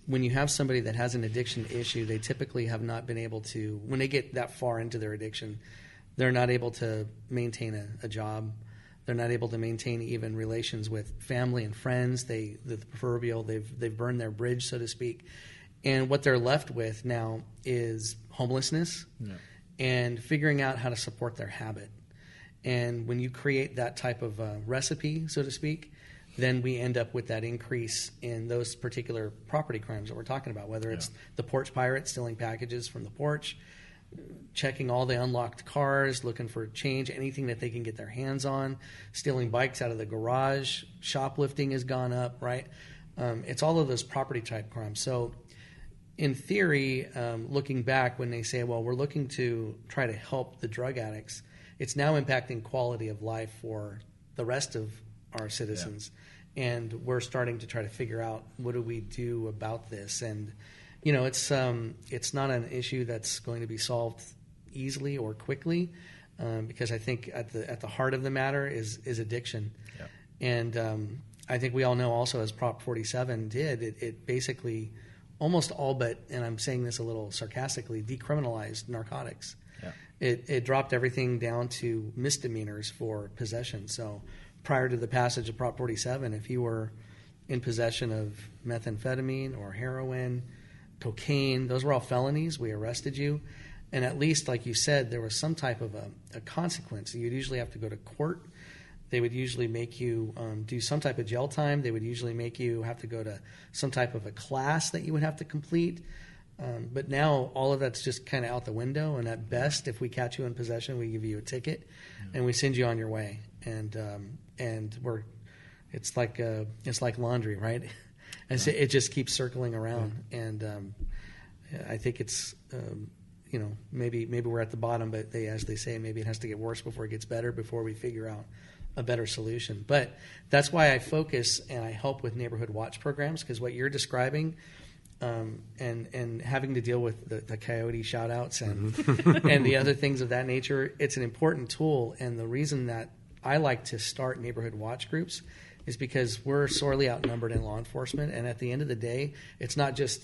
when you have somebody that has an addiction issue, they typically have not been able to, when they get that far into their addiction, they're not able to maintain a job. They're not able to maintain even relations with family and friends. The proverbial, they've burned their bridge, so to speak. And what they're left with now is homelessness and figuring out how to support their habit. And when you create that type of recipe, so to speak, then we end up with that increase in those particular property crimes that we're talking about, whether it's the porch pirate stealing packages from the porch, checking all the unlocked cars, looking for change, anything that they can get their hands on, stealing bikes out of the garage, shoplifting has gone up, right? It's all of those property type crimes. So in theory, looking back when they say, well, we're looking to try to help the drug addicts, it's now impacting quality of life for the rest of our citizens. Yeah. And we're starting to try to figure out, what do we do about this? And, it's not an issue that's going to be solved easily or quickly, because I think at the heart of the matter is addiction. Yeah. And I think we all know also, as Prop 47 did, it basically almost all but, and I'm saying this a little sarcastically, decriminalized narcotics. Yeah. It dropped everything down to misdemeanors for possession. So prior to the passage of Prop 47, if you were in possession of methamphetamine or heroin, cocaine, those were all felonies. We arrested you. And at least, like you said, there was some type of a consequence. You'd usually have to go to court. They would usually make you do some type of jail time. They would usually make you have to go to some type of a class that you would have to complete. But now all of that's just kind of out the window. And at best, if we catch you in possession, we give you a ticket and we send you on your way. And it's like laundry, right? And so it just keeps circling around. And I think it's maybe we're at the bottom, but as they say, maybe it has to get worse before it gets better, before we figure out a better solution. But that's why I focus and I help with neighborhood watch programs, because what you're describing, and having to deal with the coyote shout outs and and the other things of that nature, it's an important tool. And the reason that I like to start neighborhood watch groups is because we're sorely outnumbered in law enforcement, and at the end of the day, it's not just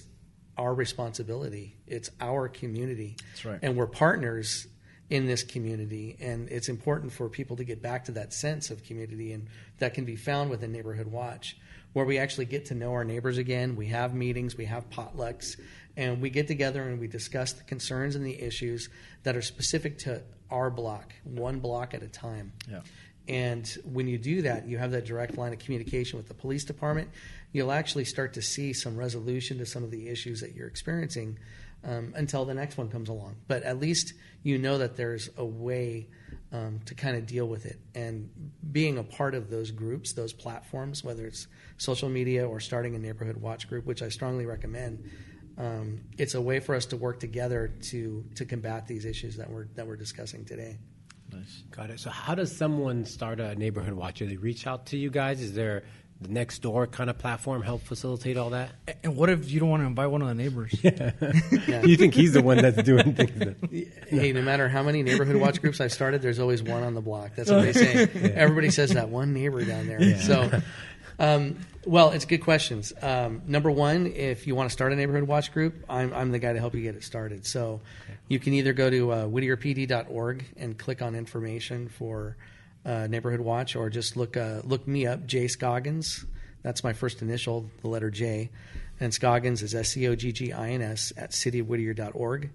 our responsibility, it's our community. That's right. And we're partners in this community, and it's important for people to get back to that sense of community, and that can be found with a neighborhood watch, where we actually get to know our neighbors again. We have meetings, we have potlucks, and we get together and we discuss the concerns and the issues that are specific to our block, one block at a time. Yeah. And when you do that, you have that direct line of communication with the police department. You'll actually start to see some resolution to some of the issues that you're experiencing until the next one comes along. But at least you know that there's a way to kind of deal with it. And being a part of those groups, those platforms, whether it's social media or starting a neighborhood watch group, which I strongly recommend, it's a way for us to work together to combat these issues that we're discussing today. Nice. Got it. So how does someone start a neighborhood watch? Do they reach out to you guys? Is there the next door kind of platform help facilitate all that? And what if you don't want to invite one of the neighbors? Yeah. You think he's the one that's doing things? Hey, no matter how many neighborhood watch groups I've started, there's always one on the block. That's what they say. Yeah. Everybody says that one neighbor down there. Yeah. So, well, it's good questions. Number one, if you want to start a neighborhood watch group, I'm the guy to help you get it started. So you can either go to whittierpd.org and click on information for neighborhood watch, or just look me up, J Scoggins. That's my first initial, the letter J, and Scoggins is SCOGGINS at cityofwhittier.org,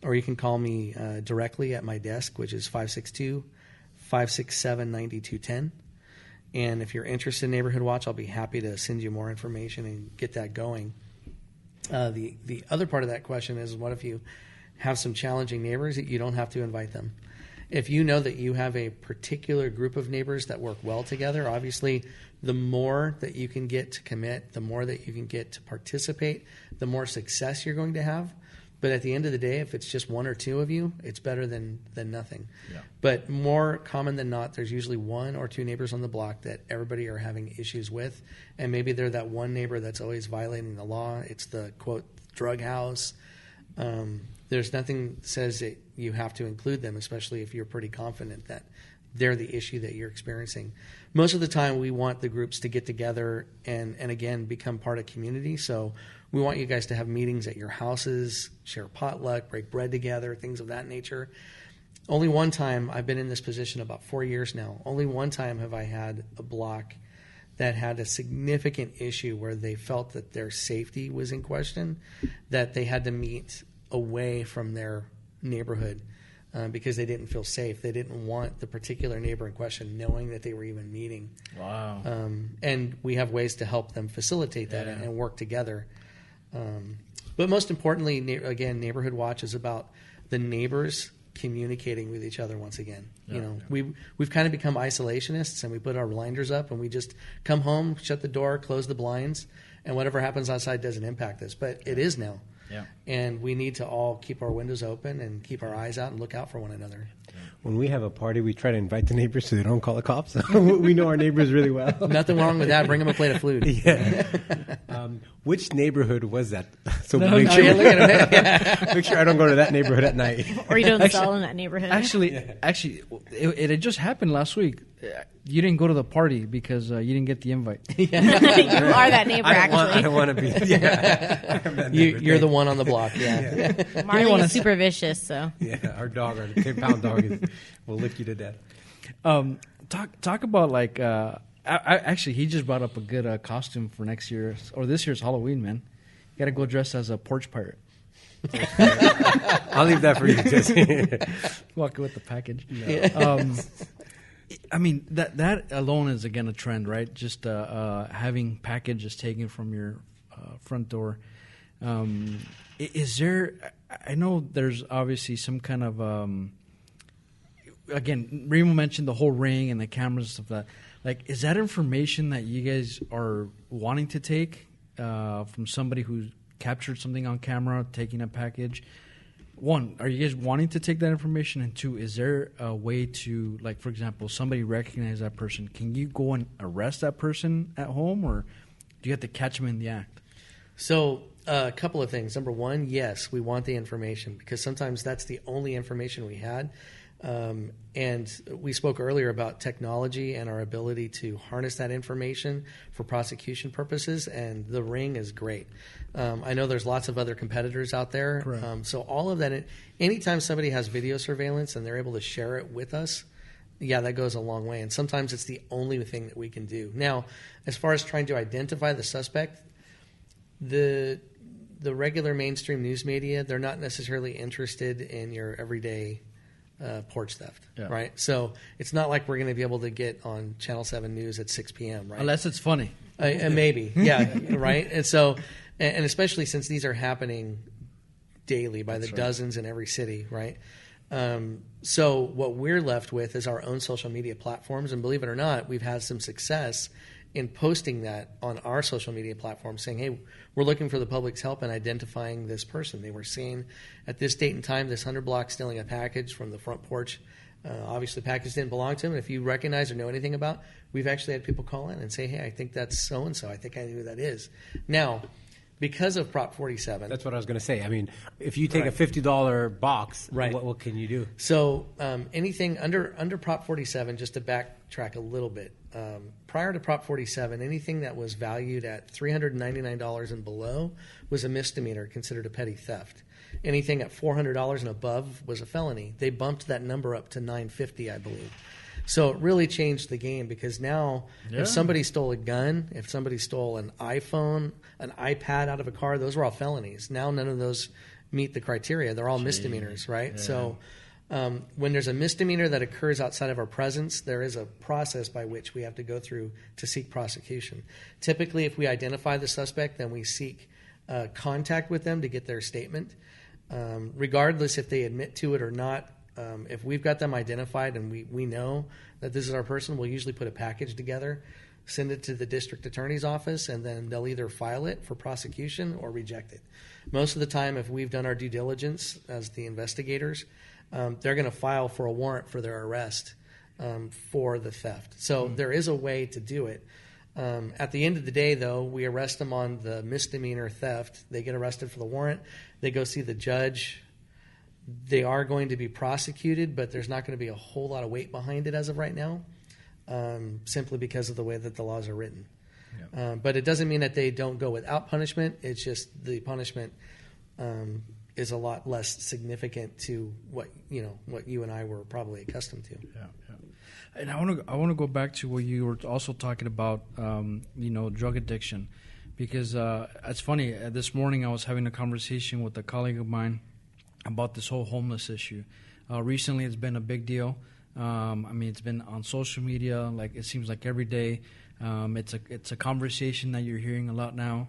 or you can call me directly at my desk, which is 562-567-9210. And if you're interested in neighborhood watch, I'll be happy to send you more information and get that going. The other part of that question is, what if you have some challenging neighbors that you don't have to invite them? If you know that you have a particular group of neighbors that work well together, obviously the more that you can get to commit, the more that you can get to participate, the more success you're going to have. But at the end of the day, if it's just one or two of you, it's better than nothing. Yeah. But more common than not, there's usually one or two neighbors on the block that everybody are having issues with. And maybe they're that one neighbor that's always violating the law. It's the, quote, drug house. There's nothing that says that you have to include them, especially if you're pretty confident that they're the issue that you're experiencing. Most of the time, we want the groups to get together and again, become part of community. So we want you guys to have meetings at your houses, share potluck, break bread together, things of that nature. Only one time, I've been in this position about 4 years now, only one time have I had a block that had a significant issue where they felt that their safety was in question, that they had to meet away from their neighborhood because they didn't feel safe. They didn't want the particular neighbor in question knowing that they were even meeting. Wow. And we have ways to help them facilitate that and work together. But most importantly, again, Neighborhood Watch is about the neighbors communicating with each other once again. We've kind of become isolationists, and we put our blinders up and we just come home, shut the door, close the blinds, and whatever happens outside doesn't impact us. But it is now. Yeah. And we need to all keep our windows open and keep our eyes out and look out for one another. When we have a party, we try to invite the neighbors so they don't call the cops. We know our neighbors really well. Nothing wrong with that. Bring them a plate of food. Yeah. Which neighborhood was that? So make sure make sure I don't go to that neighborhood at night. Or you don't sell in that neighborhood. Actually, it had just happened last week. You didn't go to the party because you didn't get the invite. You are that neighbor, I don't want to be. Yeah. You're the one on the block. Yeah. Marley is super vicious, so. Yeah, our dog, our 10-pound dog, will lick you to death. Talk about like. Actually, he just brought up a good costume for next year or this year's Halloween. Man, you got to go dressed as a porch pirate. I'll leave that for you, Jesse. Walk with the package. No. I mean, that alone is, again, a trend, right? Just having packages taken from your front door. Is there... I know there's obviously some kind of... again, Remo mentioned the whole ring and the cameras and stuff like that. Like, is that information that you guys are wanting to take from somebody who's captured something on camera, taking a package? One, are you guys wanting to take that information? And two, is there a way to, like, for example, somebody recognize that person? Can you go and arrest that person at home, or do you have to catch them in the act? So a couple of things. Number one, yes, we want the information because sometimes that's the only information we had. And we spoke earlier about technology and our ability to harness that information for prosecution purposes, and the ring is great. I know there's lots of other competitors out there. So all of that, anytime somebody has video surveillance and they're able to share it with us, yeah, that goes a long way. And sometimes it's the only thing that we can do. Now, as far as trying to identify the suspect, the regular mainstream news media, they're not necessarily interested in your everyday porch theft, right? So it's not like we're going to be able to get on Channel 7 News at 6 p.m., right? Unless it's funny. Maybe, yeah, right? And so, and especially since these are happening daily by the dozens in every city, right? So what we're left with is our own social media platforms, and believe it or not, we've had some success in posting that on our social media platform, saying, hey, we're looking for the public's help in identifying this person. They were seen at this date and time, this 100 block, stealing a package from the front porch. Obviously, the package didn't belong to him. And if you recognize or know anything about, we've actually had people call in and say, hey, I think that's so-and-so. I think I know who that is. Now, because of Prop 47. That's what I was going to say. I mean, if you take a $50 box, what can you do? So anything under Prop 47, just to backtrack a little bit, prior to Prop 47, anything that was valued at $399 and below was a misdemeanor, considered a petty theft. Anything at $400 and above was a felony. They bumped that number up to $950, I believe. So it really changed the game, because now if somebody stole a gun, if somebody stole an iPhone, an iPad out of a car, those were all felonies. Now none of those meet the criteria. They're all misdemeanors, right? Yeah. So when there's a misdemeanor that occurs outside of our presence, there is a process by which we have to go through to seek prosecution. Typically, if we identify the suspect, then we seek contact with them to get their statement. Regardless if they admit to it or not, if we've got them identified and we know that this is our person, we'll usually put a package together, send it to the district attorney's office, and then they'll either file it for prosecution or reject it. Most of the time, if we've done our due diligence as the investigators, they're going to file for a warrant for their arrest for the theft. So there is a way to do it. At the end of the day, though, we arrest them on the misdemeanor theft. They get arrested for the warrant. They go see the judge. They are going to be prosecuted, but there's not going to be a whole lot of weight behind it as of right now, simply because of the way that the laws are written. Yeah. But it doesn't mean that they don't go without punishment. It's just the punishment is a lot less significant to what you and I were probably accustomed to. Yeah. And I want to go back to what you were also talking about, drug addiction, because it's funny. This morning I was having a conversation with a colleague of mine about this whole homeless issue. Recently, it's been a big deal. It's been on social media. Like, it seems like every day, it's a conversation that you're hearing a lot now.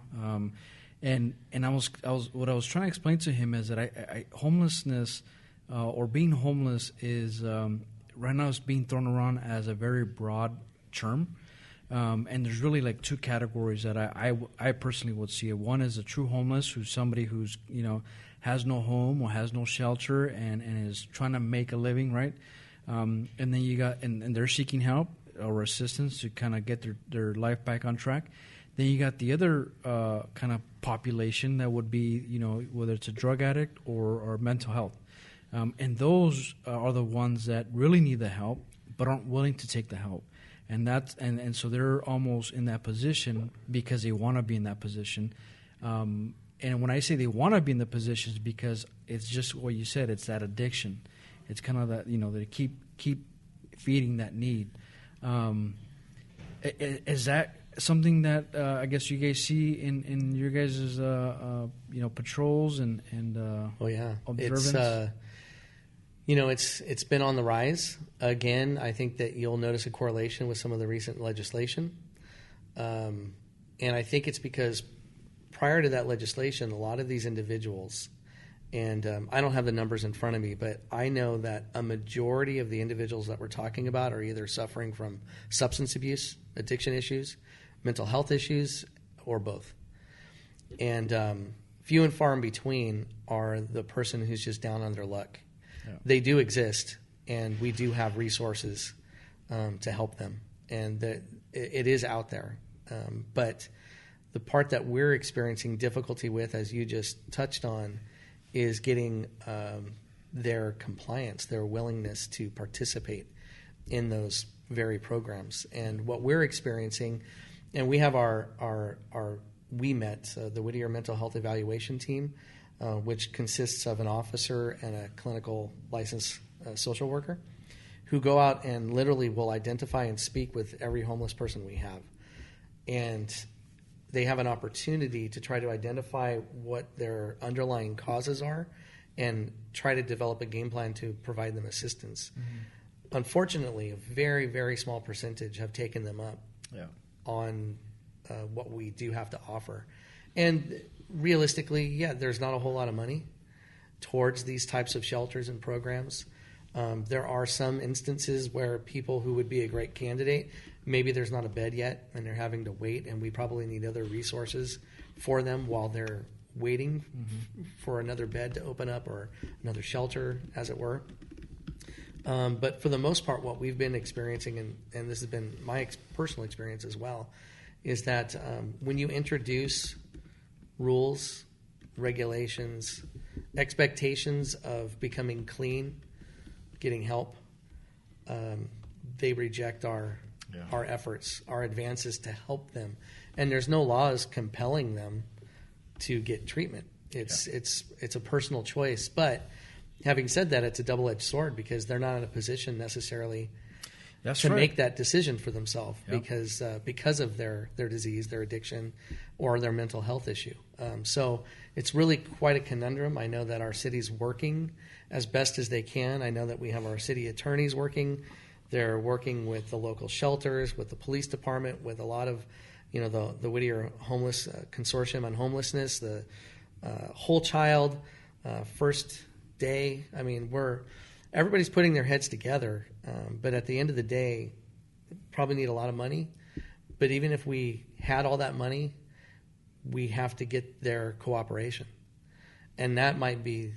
And what I was trying to explain to him is that homelessness or being homeless is right now it's being thrown around as a very broad term. And there's really like two categories that I personally would see. One is a true homeless, who's somebody who's, has no home or has no shelter and is trying to make a living, right? And then you got, and they're seeking help or assistance to kind of get their life back on track. Then you got the other kind of population that would be, whether it's a drug addict or mental health. And those are the ones that really need the help but aren't willing to take the help. And that's and so they're almost in that position because they want to be in that position. And when I say they want to be in the position, it's because it's just what you said. It's that addiction. It's kind of that they keep feeding that need. Is that something that I guess you guys see in your guys' patrols and oh yeah, observance? It's been on the rise. Again, I think that you'll notice a correlation with some of the recent legislation. And I think it's because prior to that legislation, a lot of these individuals, and I don't have the numbers in front of me, but I know that a majority of the individuals that we're talking about are either suffering from substance abuse, addiction issues, mental health issues, or both. And few and far in between are the person who's just down on their luck. Yeah. They do exist, and we do have resources to help them, and it is out there. But the part that we're experiencing difficulty with, as you just touched on, is getting their compliance, their willingness to participate in those very programs. And what we're experiencing, and we have our the Whittier Mental Health Evaluation Team, which consists of an officer and a clinical licensed social worker, who go out and literally will identify and speak with every homeless person we have. And they have an opportunity to try to identify what their underlying causes are and try to develop a game plan to provide them assistance. Mm-hmm. Unfortunately, a very, very small percentage have taken them up on what we do have to offer. And realistically, there's not a whole lot of money towards these types of shelters and programs. There are some instances where people who would be a great candidate, maybe there's not a bed yet and they're having to wait, and we probably need other resources for them while they're waiting for another bed to open up or another shelter, as it were. But for the most part, what we've been experiencing, and this has been my personal experience as well, is that when you introduce rules, regulations, expectations of becoming clean, getting help, they reject our efforts, our advances to help them. And there's no laws compelling them to get treatment. It's a personal choice. But having said that, it's a double-edged sword, because they're not in a position necessarily to make that decision for themselves because of their disease, their addiction, or their mental health issue. So it's really quite a conundrum. I know that our city's working as best as they can. I know that we have our city attorneys working. They're working with the local shelters, with the police department, with a lot of, the Whittier Homeless Consortium on Homelessness, the Whole Child, First Day. I mean, everybody's putting their heads together, but at the end of the day, probably need a lot of money. But even if we had all that money, we have to get their cooperation. And that might be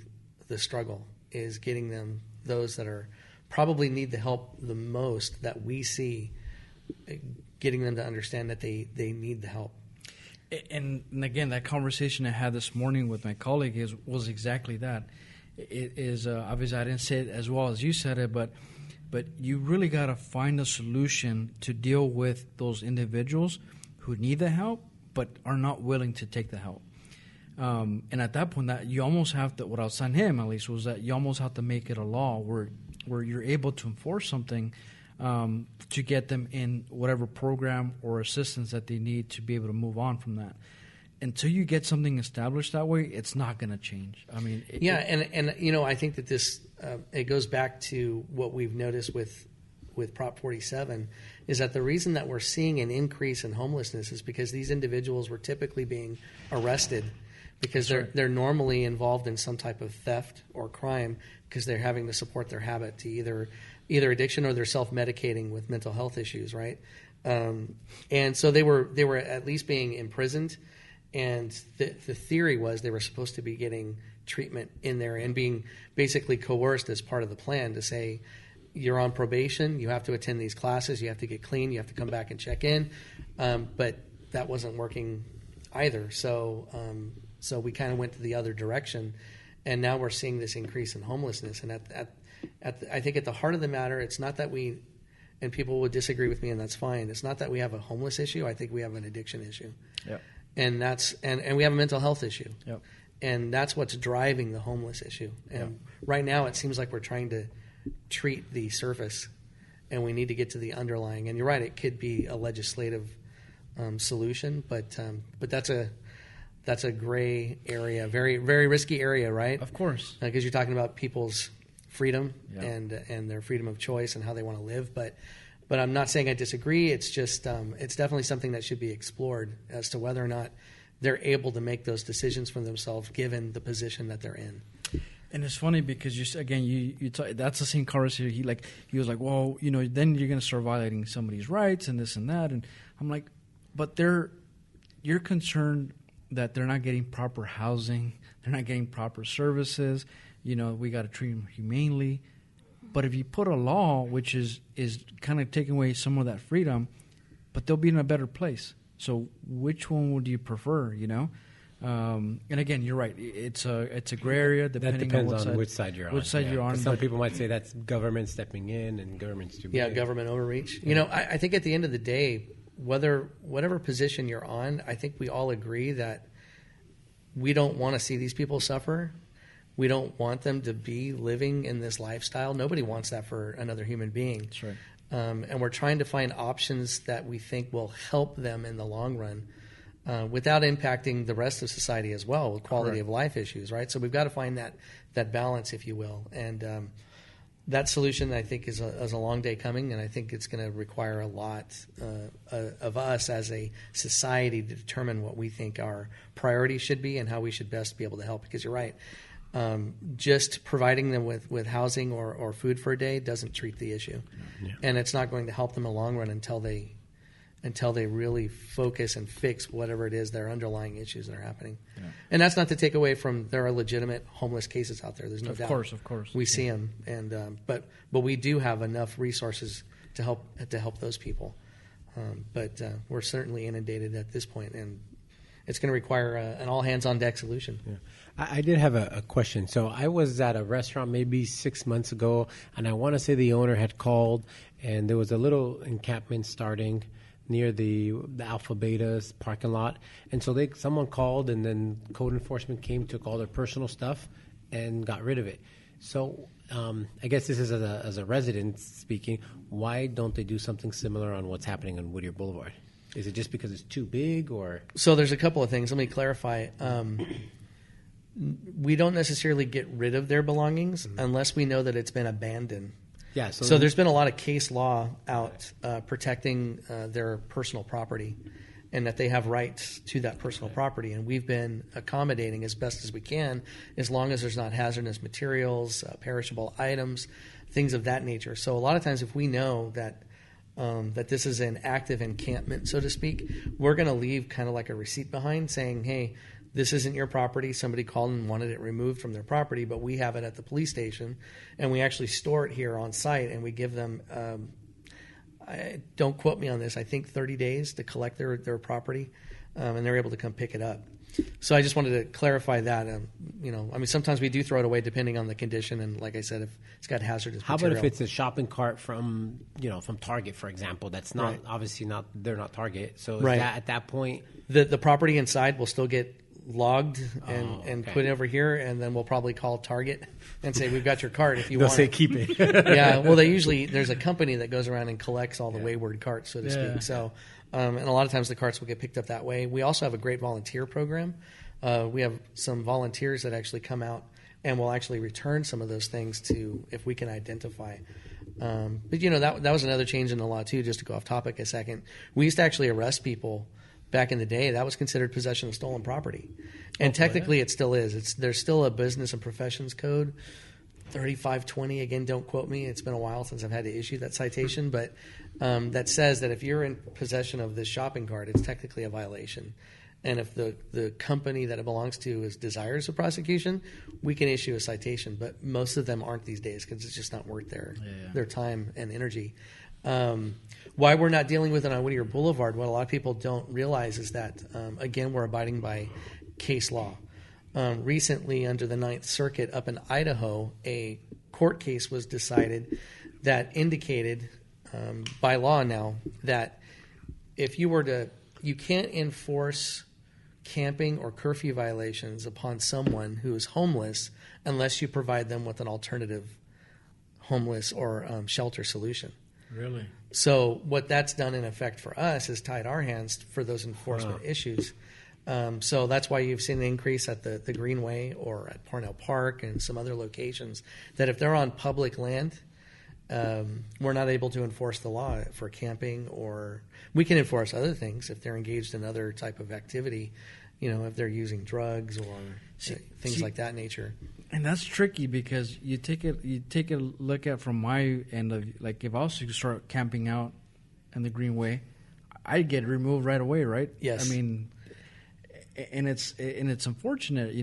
the struggle, is getting them, those that are probably need the help the most that we see, getting them to understand that they need the help. And again, that conversation I had this morning with my colleague was exactly that. It is obviously I didn't say it as well as you said it, but you really got to find a solution to deal with those individuals who need the help but are not willing to take the help. And at that point, that you almost have to, what I was telling him at least, was that you almost have to make it a law where you're able to enforce something to get them in whatever program or assistance that they need to be able to move on from that. Until you get something established that way, it's not going to change. I mean, I think that this it goes back to what we've noticed with Prop 47, is that the reason that we're seeing an increase in homelessness is because these individuals were typically being arrested because they're normally involved in some type of theft or crime because they're having to support their habit to either addiction or they're self-medicating with mental health issues, right? And so they were at least being imprisoned, and the theory was they were supposed to be getting treatment in there and being basically coerced as part of the plan to say, you're on probation, you have to attend these classes, you have to get clean, you have to come back and check in. But that wasn't working either. So we kind of went to the other direction, and now we're seeing this increase in homelessness. And I think at the heart of the matter, it's not that we, and people would disagree with me, and that's fine. It's not that we have a homeless issue. I think we have an addiction issue. Yep. And we have a mental health issue. Yep. And that's what's driving the homeless issue. And right now it seems like we're trying to treat the surface, and we need to get to the underlying. And you're right, it could be a legislative solution, but that's a gray area, very, very risky area, right? Of course. Because you're talking about people's freedom and their freedom of choice and how they want to live. But I'm not saying I disagree. It's just it's definitely something that should be explored as to whether or not they're able to make those decisions for themselves given the position that they're in. And it's funny because you that's the same conversation. He was like, well, then you're going to start violating somebody's rights and this and that. And I'm like, but you're concerned that they're not getting proper housing, they're not getting proper services. We got to treat them humanely. But if you put a law which is kind of taking away some of that freedom, but they'll be in a better place. So which one would you prefer? And again, you're right. It's a gray area. That depends on which side you're on. Which side you're on. Some people might say that's government stepping in and government's too big. Yeah, government overreach. I think at the end of the day, whatever position you're on, I think we all agree that we don't want to see these people suffer. We don't want them to be living in this lifestyle. Nobody wants that for another human being. That's right. And we're trying to find options that we think will help them in the long run without impacting the rest of society as well with quality of life issues, right? So we've got to find that balance, if you will. And that solution, I think, is a long day coming, and I think it's going to require a lot of us as a society to determine what we think our priorities should be and how we should best be able to help. Because you're right. Just providing them with housing or food for a day doesn't treat the issue. Yeah. And it's not going to help them in the long run until they really focus and fix whatever it is, their underlying issues that are happening. Yeah. And that's not to take away from there are legitimate homeless cases out there. There's no doubt. Of course. We see them. And but we do have enough resources to help those people. But we're certainly inundated at this point, and it's going to require an all-hands-on-deck solution. Yeah. I did have a question. So I was at a restaurant maybe 6 months ago, and I want to say the owner had called, and there was a little encampment starting near the Alpha Beta's parking lot. And so someone called, and then code enforcement came, took all their personal stuff, and got rid of it. So I guess this is as a resident speaking, why don't they do something similar on what's happening on Whittier Boulevard? Is it just because it's too big, or? So there's a couple of things. Let me clarify. We don't necessarily get rid of their belongings unless we know that it's been abandoned. Yeah. So there's been a lot of case law out protecting their personal property, and that they have rights to that personal property. And we've been accommodating as best as we can, as long as there's not hazardous materials, perishable items, things of that nature. So a lot of times, if we know that this is an active encampment, so to speak, we're going to leave kind of like a receipt behind saying, hey, this isn't your property. Somebody called and wanted it removed from their property, but we have it at the police station, and we actually store it here on site, and we give them, don't quote me on this, I think 30 days to collect their property, and they're able to come pick it up. So I just wanted to clarify that. Sometimes we do throw it away depending on the condition, and like I said, if it's got hazardous material. How about if it's a shopping cart from Target, for example? That's not obviously not, they're not Target. So is that, at that point, the property inside will still get logged and put over here, and then we'll probably call Target and say, we've got your cart if you want it. They'll say keep it. Yeah, well, there's a company that goes around and collects all the wayward carts, so to speak. So, and a lot of times the carts will get picked up that way. We also have a great volunteer program. We have some volunteers that actually come out and will actually return some of those things to, if we can identify. But that was another change in the law too, just to go off topic a second. We used to actually arrest people back in the day, that was considered possession of stolen property. And technically it still is. There's still a business and professions code, 3520. Again, don't quote me. It's been a while since I've had to issue that citation. But that says that if you're in possession of this shopping cart, it's technically a violation. And if the company that it belongs to is desirous of prosecution, we can issue a citation. But most of them aren't these days because it's just not worth their time and energy. Why we're not dealing with it on Whittier Boulevard, what a lot of people don't realize is that, again, we're abiding by case law. Recently, under the Ninth Circuit up in Idaho, a court case was decided that indicated by law now that if you can't enforce camping or curfew violations upon someone who is homeless unless you provide them with an alternative homeless or shelter solution. Really? So what that's done in effect for us is tied our hands for those enforcement issues. So that's why you've seen an increase at the Greenway or at Parnell Park and some other locations that if they're on public land, we're not able to enforce the law for camping, or we can enforce other things if they're engaged in other type of activity, if they're using drugs or things like that nature. And that's tricky because you take a look at from my end of, like, if I was to start camping out in the Greenway, I'd get removed right away, right? Yes. I mean, and it's unfortunate,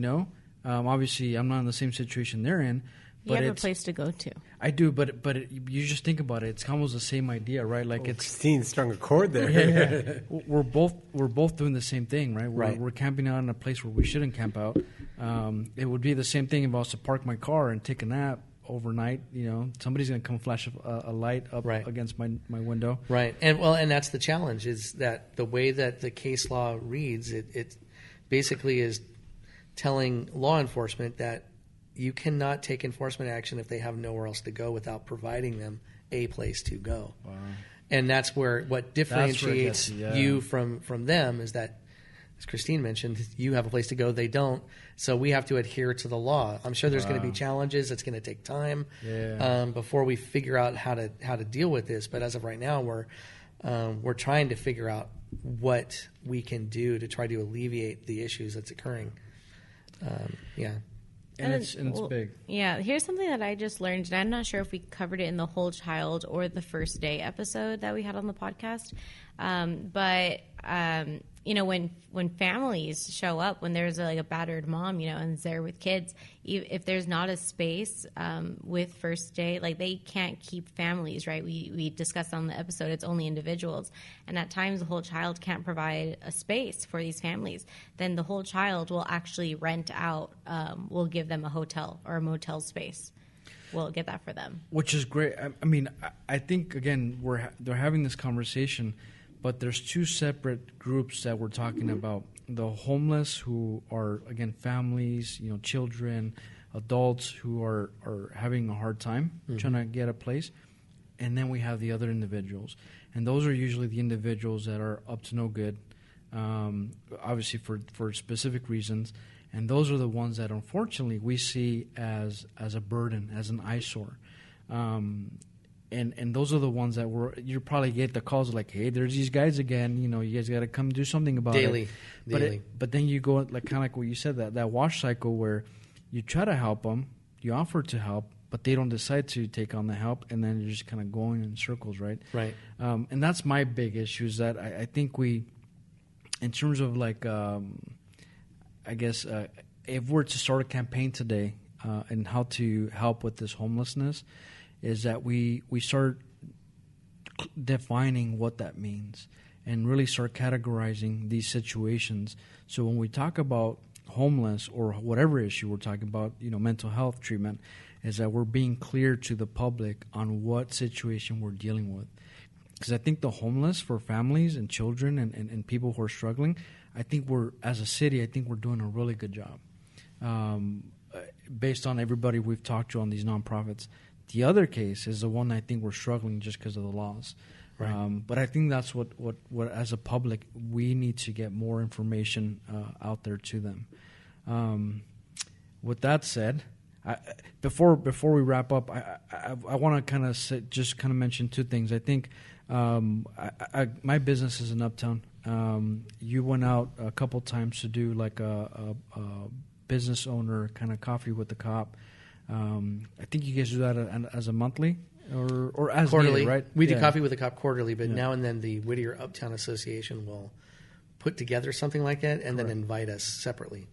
Obviously, I'm not in the same situation they're in. But you have a place to go to. I do, but you just think about it. It's almost the same idea, right? Like Christine strung a chord there. Yeah. We're both doing the same thing, right? Right. We're camping out in a place where we shouldn't camp out. It would be the same thing if I was to park my car and take a nap overnight. Somebody's going to come flash a light up against my window. Right, and that's the challenge, is that the way that the case law reads, it basically is telling law enforcement that you cannot take enforcement action if they have nowhere else to go without providing them a place to go. Wow. And that's what differentiates you from them is that, as Christine mentioned, you have a place to go, they don't. So we have to adhere to the law. I'm sure there's going to be challenges. It's going to take time before we figure out how to deal with this. But as of right now, we're trying to figure out what we can do to try to alleviate the issues that's occurring. And it's big. Yeah, here's something that I just learned, and I'm not sure if we covered it in the whole child or the first day episode that we had on the podcast. But when families show up, when there's a battered mom, and is there with kids, if there's not a space with first day, they can't keep families, right? We discussed on the episode, it's only individuals. And at times the whole child can't provide a space for these families. Then the whole child will actually rent out, we'll give them a hotel or a motel space. We'll get that for them. Which is great. I mean, I think, again, they're having this conversation, but there's two separate groups that we're talking about. The homeless, who are, again, families, children, adults who are having a hard time trying to get a place. And then we have the other individuals. And those are usually the individuals that are up to no good, obviously for specific reasons. And those are the ones that, unfortunately, we see as a burden, as an eyesore. And those are the ones that you probably get the calls like, hey, there's these guys again. You guys got to come do something about it. Daily. But then you go kind of like what you said, that wash cycle where you try to help them, you offer to help, but they don't decide to take on the help, and then you're just kind of going in circles, right? Right. And that's my big issue, is that I think we, in terms of I guess if we're to start a campaign today and how to help with this homelessness, is that we start defining what that means and really start categorizing these situations. So when we talk about homeless or whatever issue we're talking about, mental health treatment, is that we're being clear to the public on what situation we're dealing with. Because I think the homeless, for families and children and people who are struggling, I think as a city, I think we're doing a really good job. Based on everybody we've talked to on these nonprofits. The other case is the one I think we're struggling just because of the laws. Right. But I think that's what as a public, we need to get more information out there to them. With that said, before we wrap up, I want to kind of mention two things. I think my business is in Uptown. You went out a couple times to do like a business owner kind of coffee with the cop. I think you guys do that as a monthly or as quarterly, needed, right? We do coffee with the cop quarterly, but now and then the Whittier Uptown Association will put together something like that and then invite us separately,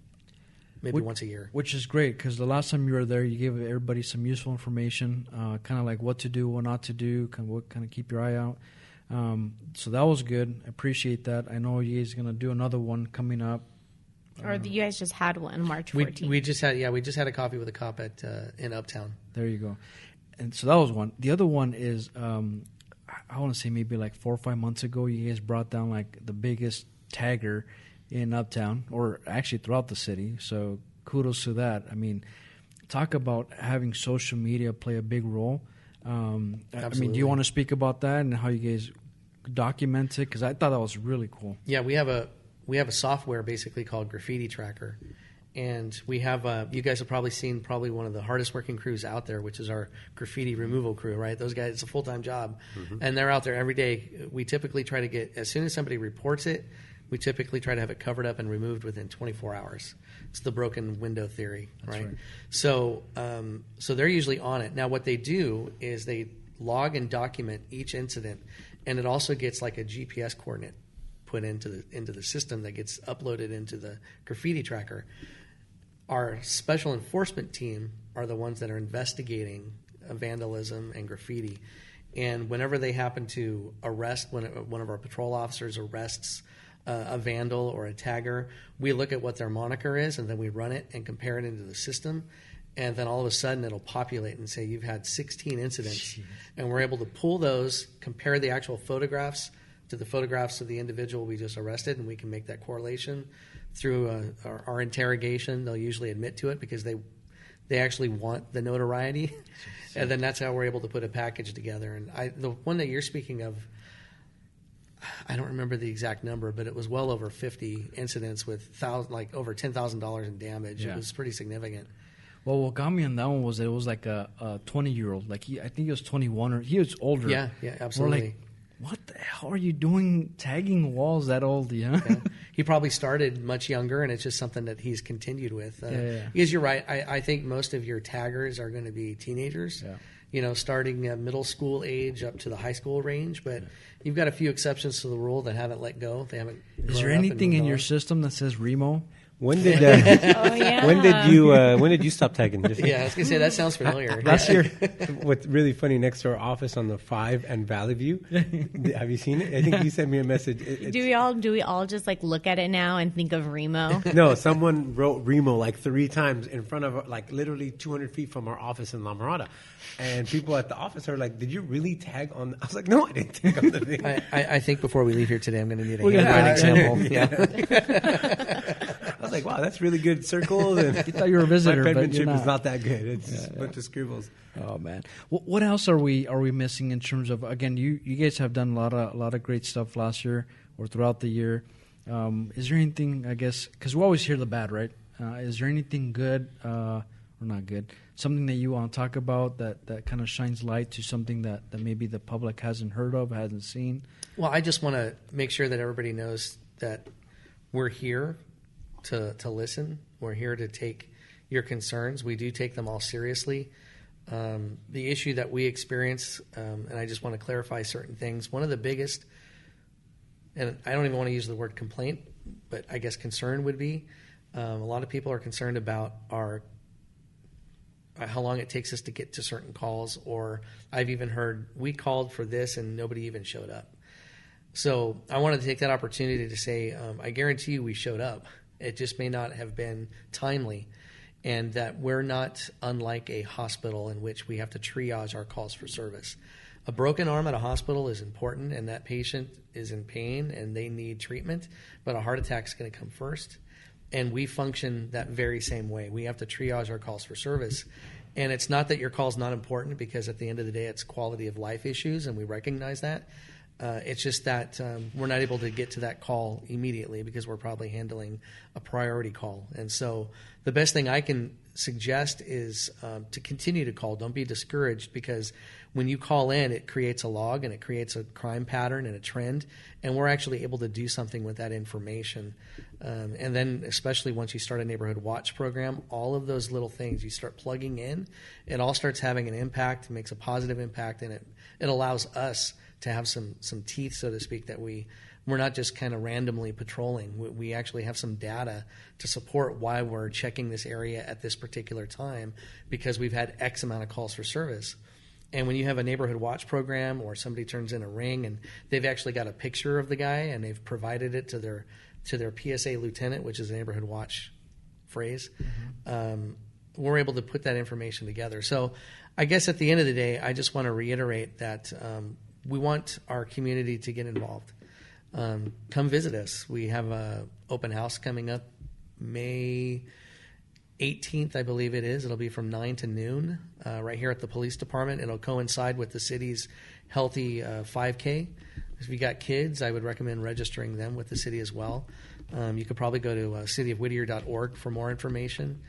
maybe once a year. Which is great because the last time you were there, you gave everybody some useful information, kind of like what to do, what not to do, kind of keep your eye out. So that was good. I appreciate that. I know you guys are going to do another one coming up. Or you guys just had one March 14th. We just had a coffee with a cop in Uptown. There you go. And so that was one. The other one is I want to say maybe like 4 or 5 months ago, you guys brought down like the biggest tagger in Uptown, or actually throughout the city. So kudos to that. I mean, talk about having social media play a big role. I mean, do you want to speak about that and how you guys document it? Because I thought that was really cool. Yeah, we have a software basically called Graffiti Tracker, and we have you guys have probably seen one of the hardest working crews out there, which is our graffiti removal crew. Right, those guys, it's a full-time job, and they're out there every day. We typically try to get, as soon as somebody reports it, we typically try to have it covered up and removed within 24 hours. It's the broken window theory, right? So they're usually on it. Now, what they do is they log and document each incident, and it also gets like a GPS coordinate put into the system that gets uploaded into the graffiti tracker. Our special enforcement team are the ones that are investigating vandalism and graffiti. And whenever they happen to arrest, when one of our patrol officers arrests a vandal or a tagger, we look at what their moniker is, and then we run it and compare it into the system. And then all of a sudden it'll populate and say you've had 16 incidents. Jeez. And we're able to pull those, compare the actual photographs to the photographs of the individual we just arrested, and we can make that correlation through our interrogation. They'll usually admit to it because they actually want the notoriety. And then that's how we're able to put a package together. And the one that you're speaking of, I don't remember the exact number, but it was well over 50 incidents with over $10,000 in damage. Yeah. It was pretty significant. Well, what got me on that one was that it was like a 20-year-old. Like I think he was 21 or he was older. Yeah, absolutely. We're like, what the hell are you doing tagging walls that old? Yeah. He probably started much younger, and it's just something that he's continued with. Because you're right. I think most of your taggers are going to be teenagers. Yeah. You know, starting at middle school age up to the high school range, but you've got a few exceptions to the rule that haven't let go. They haven't. Is there anything in your system that says Remo? When did when did you stop tagging? I was gonna say that sounds familiar. Last year, what's really funny, next to our office on the 5 and Valley View, have you seen it? I think you sent me a message. Do we all just like look at it now and think of Remo? No, someone wrote Remo like 3 times in front of like literally 200 feet from our office in La Mirada, and people at the office are like, "Did you really tag on?" I was like, "No, I didn't tag on the thing." I think before we leave here today, I'm going to need a handwriting example. I was like, wow, that's really good circles. And you thought you were a visitor, my penmanship is not that good. It's just a bunch of scribbles. Oh man, what else are we missing in terms of, again, you guys have done a lot of great stuff last year or throughout the year. Is there anything, I guess, because we always hear the bad, right? Is there anything good or not good, something that you want to talk about that kind of shines light to something that maybe the public hasn't heard of, hasn't seen? Well, I just want to make sure that everybody knows that we're here to listen. We're here to take your concerns. We do take them all seriously. The issue that we experience, and I just want to clarify certain things. One of the biggest, and I don't even want to use the word complaint, but I guess concern would be, a lot of people are concerned about how long it takes us to get to certain calls, or I've even heard we called for this and nobody even showed up. So I wanted to take that opportunity to say, I guarantee you we showed up. It just may not have been timely, and that we're not unlike a hospital in which we have to triage our calls for service. A broken arm at a hospital is important, and that patient is in pain and they need treatment, but a heart attack is going to come first. And we function that very same way. We have to triage our calls for service. And it's not that your call is not important, because at the end of the day, it's quality of life issues, and we recognize that. It's just that we're not able to get to that call immediately because we're probably handling a priority call. And so the best thing I can suggest is to continue to call. Don't be discouraged, because when you call in, it creates a log and it creates a crime pattern and a trend, and we're actually able to do something with that information. And then especially once you start a neighborhood watch program, all of those little things you start plugging in, it all starts having an impact, makes a positive impact, and it allows us to have some teeth, so to speak, that we're not just kind of randomly patrolling. We actually have some data to support why we're checking this area at this particular time, because we've had X amount of calls for service. And when you have a neighborhood watch program, or somebody turns in a ring and they've actually got a picture of the guy and they've provided it to their PSA lieutenant, which is a neighborhood watch phrase, we're able to put that information together. So I guess at the end of the day, I just want to reiterate that we want our community to get involved. Come visit us. We have an open house coming up May 18th, I believe it is. It'll be from 9 to noon right here at the police department. It'll coincide with the city's healthy 5K. If you got kids, I would recommend registering them with the city as well. You could probably go to cityofwhittier.org for more information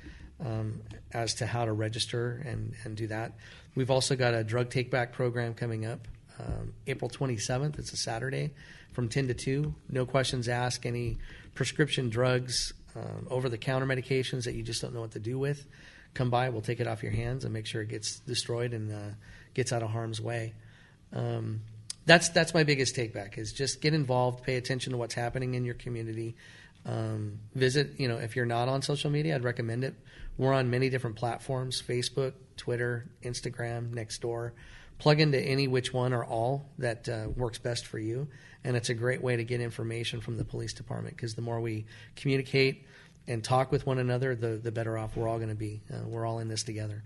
as to how to register and do that. We've also got a drug take-back program coming up April 27th. It's a Saturday from 10 to 2. No questions asked. Any prescription drugs, over-the-counter medications that you just don't know what to do with, come by. We'll take it off your hands and make sure it gets destroyed and gets out of harm's way. That's my biggest take-back, is just get involved, pay attention to what's happening in your community. Visit, if you're not on social media, I'd recommend it. We're on many different platforms: Facebook, Twitter, Instagram, Nextdoor. Plug into any which one or all that works best for you. And it's a great way to get information from the police department, because the more we communicate and talk with one another, the better off we're all going to be. We're all in this together.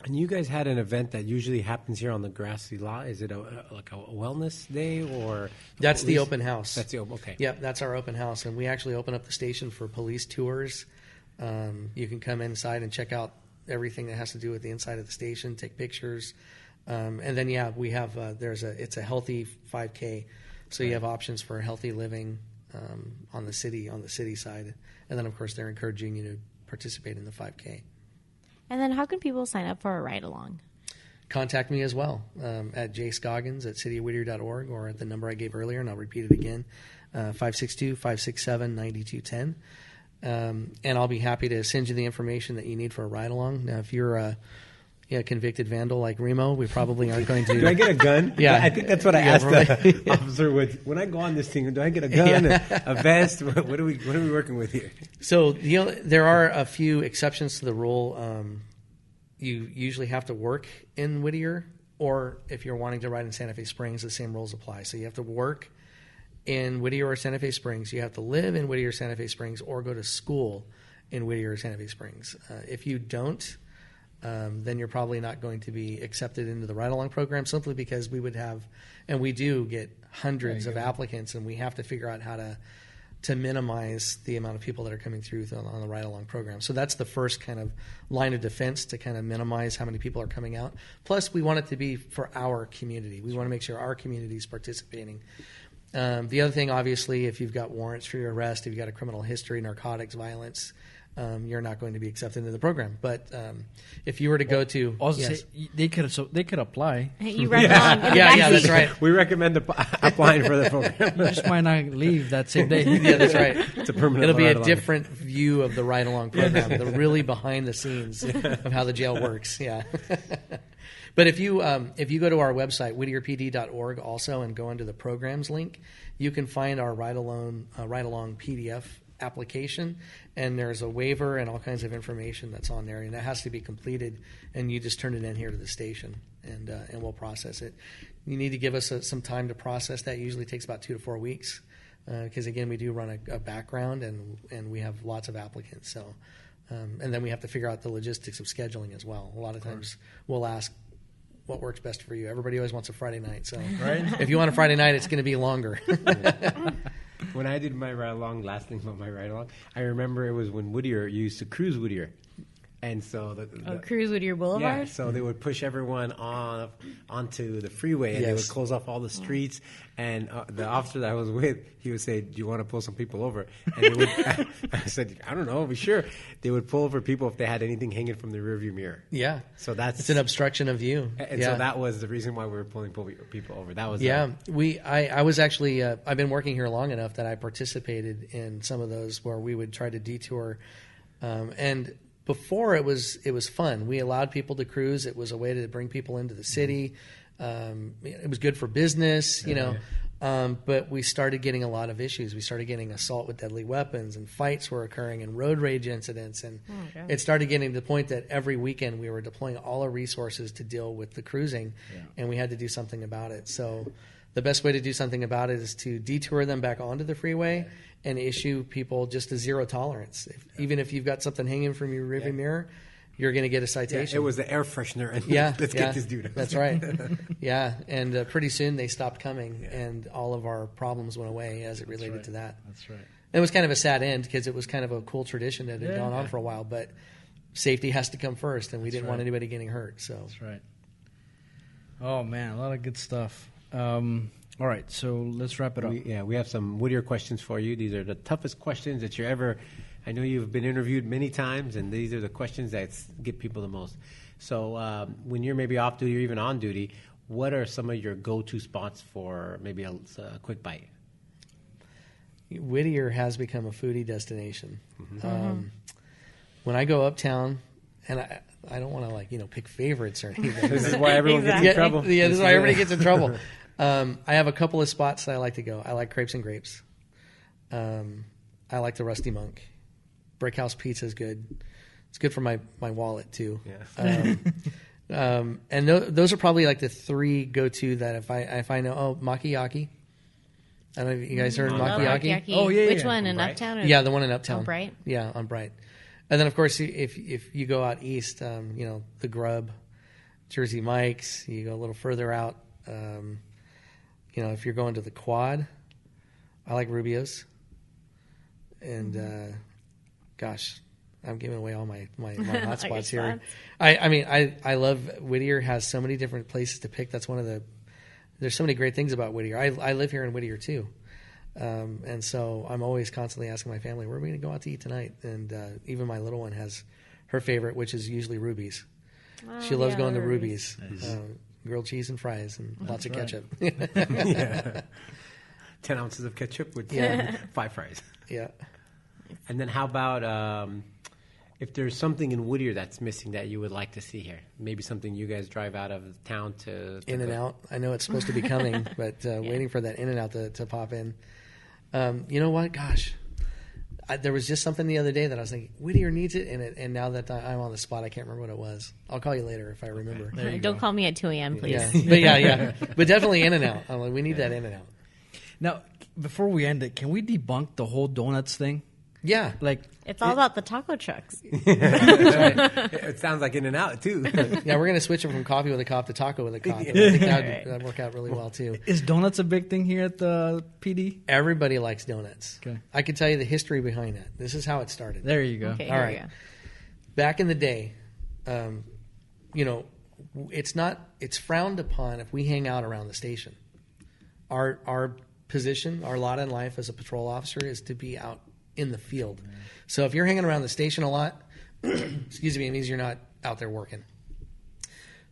And you guys had an event that usually happens here on the grassy lot. Is it like a wellness day, or? That's the open house. That's the okay. Yep, that's our open house, and we actually open up the station for police tours. You can come inside and check out everything that has to do with the inside of the station, take pictures. And then, we have it's a healthy 5K, so you have options for healthy living on the city side, and then of course they're encouraging you to participate in the 5K. And then how can people sign up for a ride-along? Contact me as well at Scoggins at cityofwhittier.org, or at the number I gave earlier, and I'll repeat it again, 562-567-9210. And I'll be happy to send you the information that you need for a ride-along. Now, if you're a convicted vandal like Remo, we probably aren't going to. Do I get a gun? Yeah. I think that's what I asked the officer. When I go on this thing, do I get a gun, a vest? What are we working with here? So there are a few exceptions to the rule. You usually have to work in Whittier, or if you're wanting to ride in Santa Fe Springs, the same rules apply. So you have to work in Whittier or Santa Fe Springs. You have to live in Whittier or Santa Fe Springs, or go to school in Whittier or Santa Fe Springs. If you don't, then you're probably not going to be accepted into the ride-along program, simply because we would have, and we do get hundreds of applicants, and we have to figure out how to minimize the amount of people that are coming through on the ride-along program. So that's the first kind of line of defense, to kind of minimize how many people are coming out. Plus, we want it to be for our community. We want to make sure our community is participating. The other thing, obviously, if you've got warrants for your arrest, if you've got a criminal history, narcotics, violence, you're not going to be accepted into the program. But if you were to go to, they could apply. You run along. Yeah, that's right. We recommend applying for the program. You just might not leave that same day. Yeah, that's right. It's a permanent. It'll be a ride-along. different view of the ride-along program, the really behind the scenes of how the jail works. Yeah. But if you go to our website, whittierpd.org, also, and go into the programs link, you can find our ride-along PDF application, and there's a waiver and all kinds of information that's on there, and that has to be completed, and you just turn it in here to the station, and we'll process it. You need to give us some time to process that. It usually takes about 2 to 4 weeks, because again, we do run a background, and we have lots of applicants. So, and then we have to figure out the logistics of scheduling as well. A lot of times we'll ask what works best for you. Everybody always wants a Friday night, so if you want a Friday night, it's going to be longer. When I did my ride-along, last thing about my ride-along, I remember it was when Whittier used to cruise Whittier. And so Cruise Whittier Boulevard? yeah, so they would push everyone onto the freeway, and they would close off all the streets. And the officer that I was with, he would say, "Do you want to pull some people over?" And they would, I said, "I don't know, be sure." They would pull over people if they had anything hanging from the rearview mirror. Yeah. So it's an obstruction of view. And so that was the reason why we were pulling people over. That was I was actually I've been working here long enough that I participated in some of those where we would try to detour, and before it was fun. We allowed people to cruise. It was a way to bring people into the city. It was good for business, you know. But we started getting a lot of issues. We started getting assault with deadly weapons, and fights were occurring, and road rage incidents. And it started getting to the point that every weekend we were deploying all our resources to deal with the cruising, and we had to do something about it. So the best way to do something about it is to detour them back onto the freeway and issue people just a zero tolerance. Even if you've got something hanging from your rearview mirror, you're going to get a citation. It was the air freshener. And let's get this dude. That's right. Yeah, and pretty soon they stopped coming, and all of our problems went away as it related to that. That's right. It was kind of a sad end because it was kind of a cool tradition that had gone on for a while, but safety has to come first, and we didn't want anybody getting hurt. So that's right. Oh man, a lot of good stuff. All right, so let's wrap it up. We have some Whittier questions for you. These are the toughest questions that you're ever. I know you've been interviewed many times, and these are the questions that get people the most. So when you're maybe off duty or even on duty, what are some of your go-to spots for maybe a quick bite? Whittier has become a foodie destination. When I go uptown, and I don't want to pick favorites or anything. This is why everyone gets in trouble. Yeah, this is why everybody gets in trouble. I have a couple of spots that I like to go. I like Crepes and Grapes. I like the Rusty Monk. Brickhouse Pizza is good. It's good for my wallet too. Yeah. And those are probably like the three go-to that if I know. Makiyaki. I don't know if you guys heard of Makiyaki. Oh yeah. Which one in Uptown? Yeah, the one in Uptown. On Bright. Yeah, on Bright. And then of course if you go out east, the Grub, Jersey Mike's. You go a little further out. If you're going to the Quad, I like Rubio's. And gosh, I'm giving away all my hot spots here. I love Whittier. Has so many different places to pick. That's one of the. There's so many great things about Whittier. I live here in Whittier too, and so I'm always constantly asking my family, where are we going to go out to eat tonight? And even my little one has her favorite, which is usually Ruby's. She loves going to Ruby's. Nice. Grilled cheese and fries and lots of ketchup. 10 ounces of ketchup with 5 fries. Yeah. And then how about if there's something in Whittier that's missing that you would like to see here? Maybe something you guys drive out of town to In-N-Out. I know it's supposed to be coming, but waiting for that In-N-Out to pop in. You know what? Gosh. There was just something the other day that I was thinking, Whittier needs it, and now that I'm on the spot, I can't remember what it was. I'll call you later if I remember. Okay. Don't call me at 2 a.m., please. Yeah. But definitely In-N-Out. I'm like, we need that In-N-Out. Now, before we end it, can we debunk the whole donuts thing? Yeah. It's all about the taco trucks. It sounds like In-N-Out, too. Yeah, we're going to switch it from coffee with a cop to taco with a cop. I think that'd work out really well, too. Is donuts a big thing here at the PD? Everybody likes donuts. Okay. I can tell you the history behind it. This is how it started. There you go. Okay, all right. Back in the day, it's frowned upon if we hang out around the station. Our position, our lot in life as a patrol officer is to be out in the field. So if you're hanging around the station a lot, it means you're not out there working.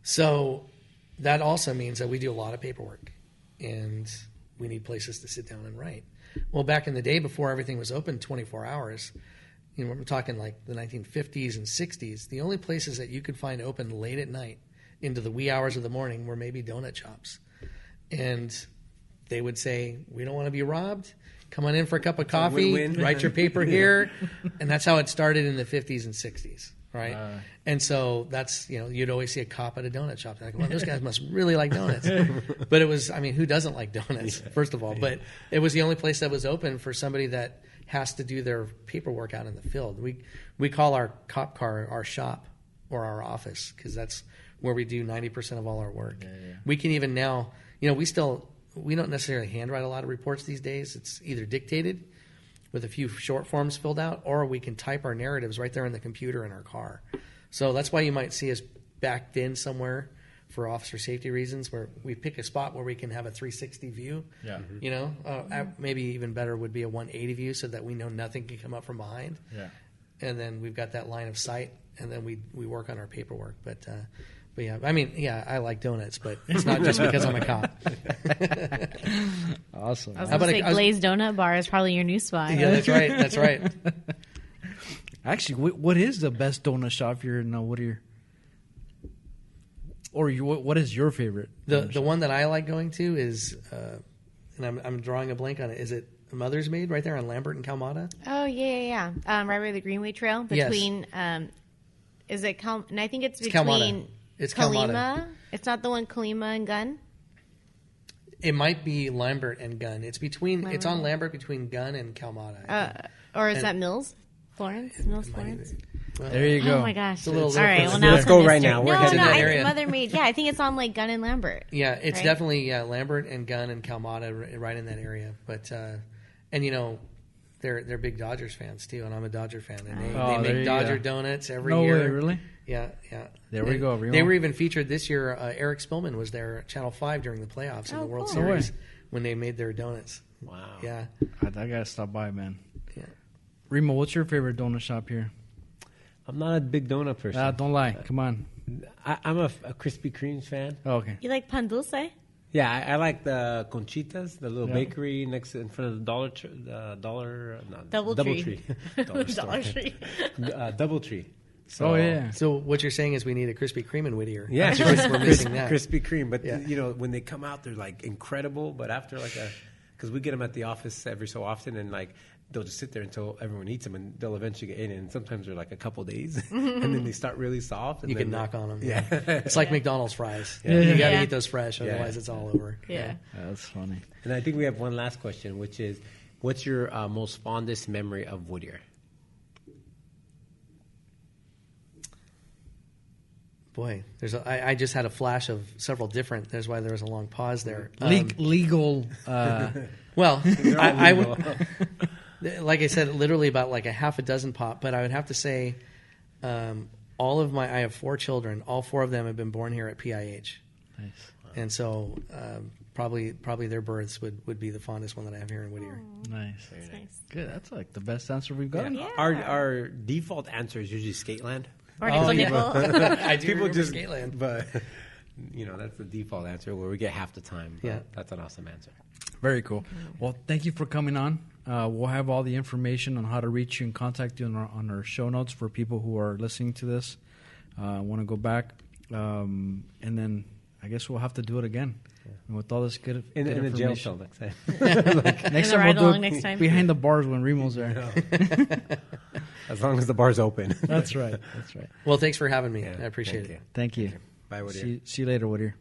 So that also means that we do a lot of paperwork, and we need places to sit down and write. Well, back in the day, before everything was open 24 hours, we're talking like the 1950s and 60s, the only places that you could find open late at night into the wee hours of the morning were maybe donut shops. And they would say, we don't want to be robbed. Come on in for a cup of coffee, write your paper here. And that's how it started in the 50s and 60s, right? And so that's, you'd always see a cop at a donut shop. Like, well, those guys must really like donuts. But it was, who doesn't like donuts, first of all? But it was the only place that was open for somebody that has to do their paperwork out in the field. We call our cop car our shop or our office because that's where we do 90% of all our work. Yeah. We can even now, we don't necessarily handwrite a lot of reports these days. It's either dictated with a few short forms filled out, or we can type our narratives right there in the computer in our car. So that's why you might see us backed in somewhere for officer safety reasons, where we pick a spot where we can have a 360 view. Yeah. You know, maybe even better would be a 180 view, so that we know nothing can come up from behind. Yeah. And then we've got that line of sight, and then we work on our paperwork. But yeah, I mean, yeah, I like donuts, but it's not just because I'm a cop. Awesome. I was going to say Glazed Donut Bar is probably your new spot. Yeah, that's right. That's right. Actually, what is the best donut shop here in Whittier? Or what is your favorite? The one that I like going to is, and I'm drawing a blank on it. Is it Mother's Maid right there on Lambert and Calmata? Oh, yeah. Right by the Greenway Trail between, is it and I think it's between It's Kalima. Calmata. It's not the one Kalima and Gunn? It might be Lambert and Gunn. It's between. It's on Lambert between Gunn and Calmata. Or is that Mills? Florence? Mills It might Florence? be. Well, There you go. Oh my gosh! It's a little All right, different. well now Let's it's go a right mystery. now. We're No, heading no, to that area. Mother Maid. Yeah, I think it's on like Gunn and Lambert. Yeah, it's right? definitely Lambert and Gunn and Calmata right in that area. But and you know, they're big Dodgers fans too, and I'm a Dodger fan, and they there make you Dodger go. donuts every No year. way, really? Yeah. There we go, They everyone. were even featured this year. Eric Spillman was there at Channel 5 during the playoffs in the World cool. No way. Series when they made their donuts. Wow. Yeah. I gotta stop by, man. Yeah. Remo, what's your favorite donut shop here? I'm not a big donut person. Don't lie. Come on. I'm a Krispy Kreme fan. Oh, okay. You like pan dulce? Yeah, I like the Conchitas, the little Yeah. bakery in front of the Doubletree. Dollar store. Dollar Tree. Doubletree. So, Oh, yeah. So what you're saying is we need a Krispy Kreme in Whittier. Yeah, We're missing that. Krispy Kreme. But Yeah. you know, when they come out, they're like incredible. But after because we get them at the office every so often, and like they'll just sit there until everyone eats them, and they'll eventually get in. And sometimes they're like a couple days, and then they start really soft. And You then can knock on them. Yeah. It's like McDonald's fries. Yeah. You got to Yeah. eat those fresh, otherwise it's all over. Yeah. That's funny. And I think we have one last question, which is, what's your most fondest memory of Whittier? Boy, I just had a flash of several different. That's why there was a long pause there. Legal. Well, They're all I legal. would, like I said, literally about like a half a dozen pop. But I would have to say, I have 4 children. All 4 of them have been born here at PIH, Nice. and so probably their births would be the fondest one that I have here in Whittier. Nice. That's nice. Good. That's like the best answer we've got. Yeah. Our default answer is usually Skateland. Or Oh, nipple yeah. nipple. I do People remember just Skateland. but you know, that's the default answer where we get half the time. But Yeah. that's an awesome answer. Very cool. Well, thank you for coming on. We'll have all the information on how to reach you and contact you on our show notes for people who are listening to this. Want to go back, and then I guess we'll have to do it again. And with all this good, In good a jail information. cell next time. Next In the time we'll do ride-along it next time. behind the bars when Remo's there. As long as the bar's open. That's right. That's right. Well, thanks for having me. Yeah, I appreciate thank it. you. Thank you. Bye, Whittier. See you later, Whittier.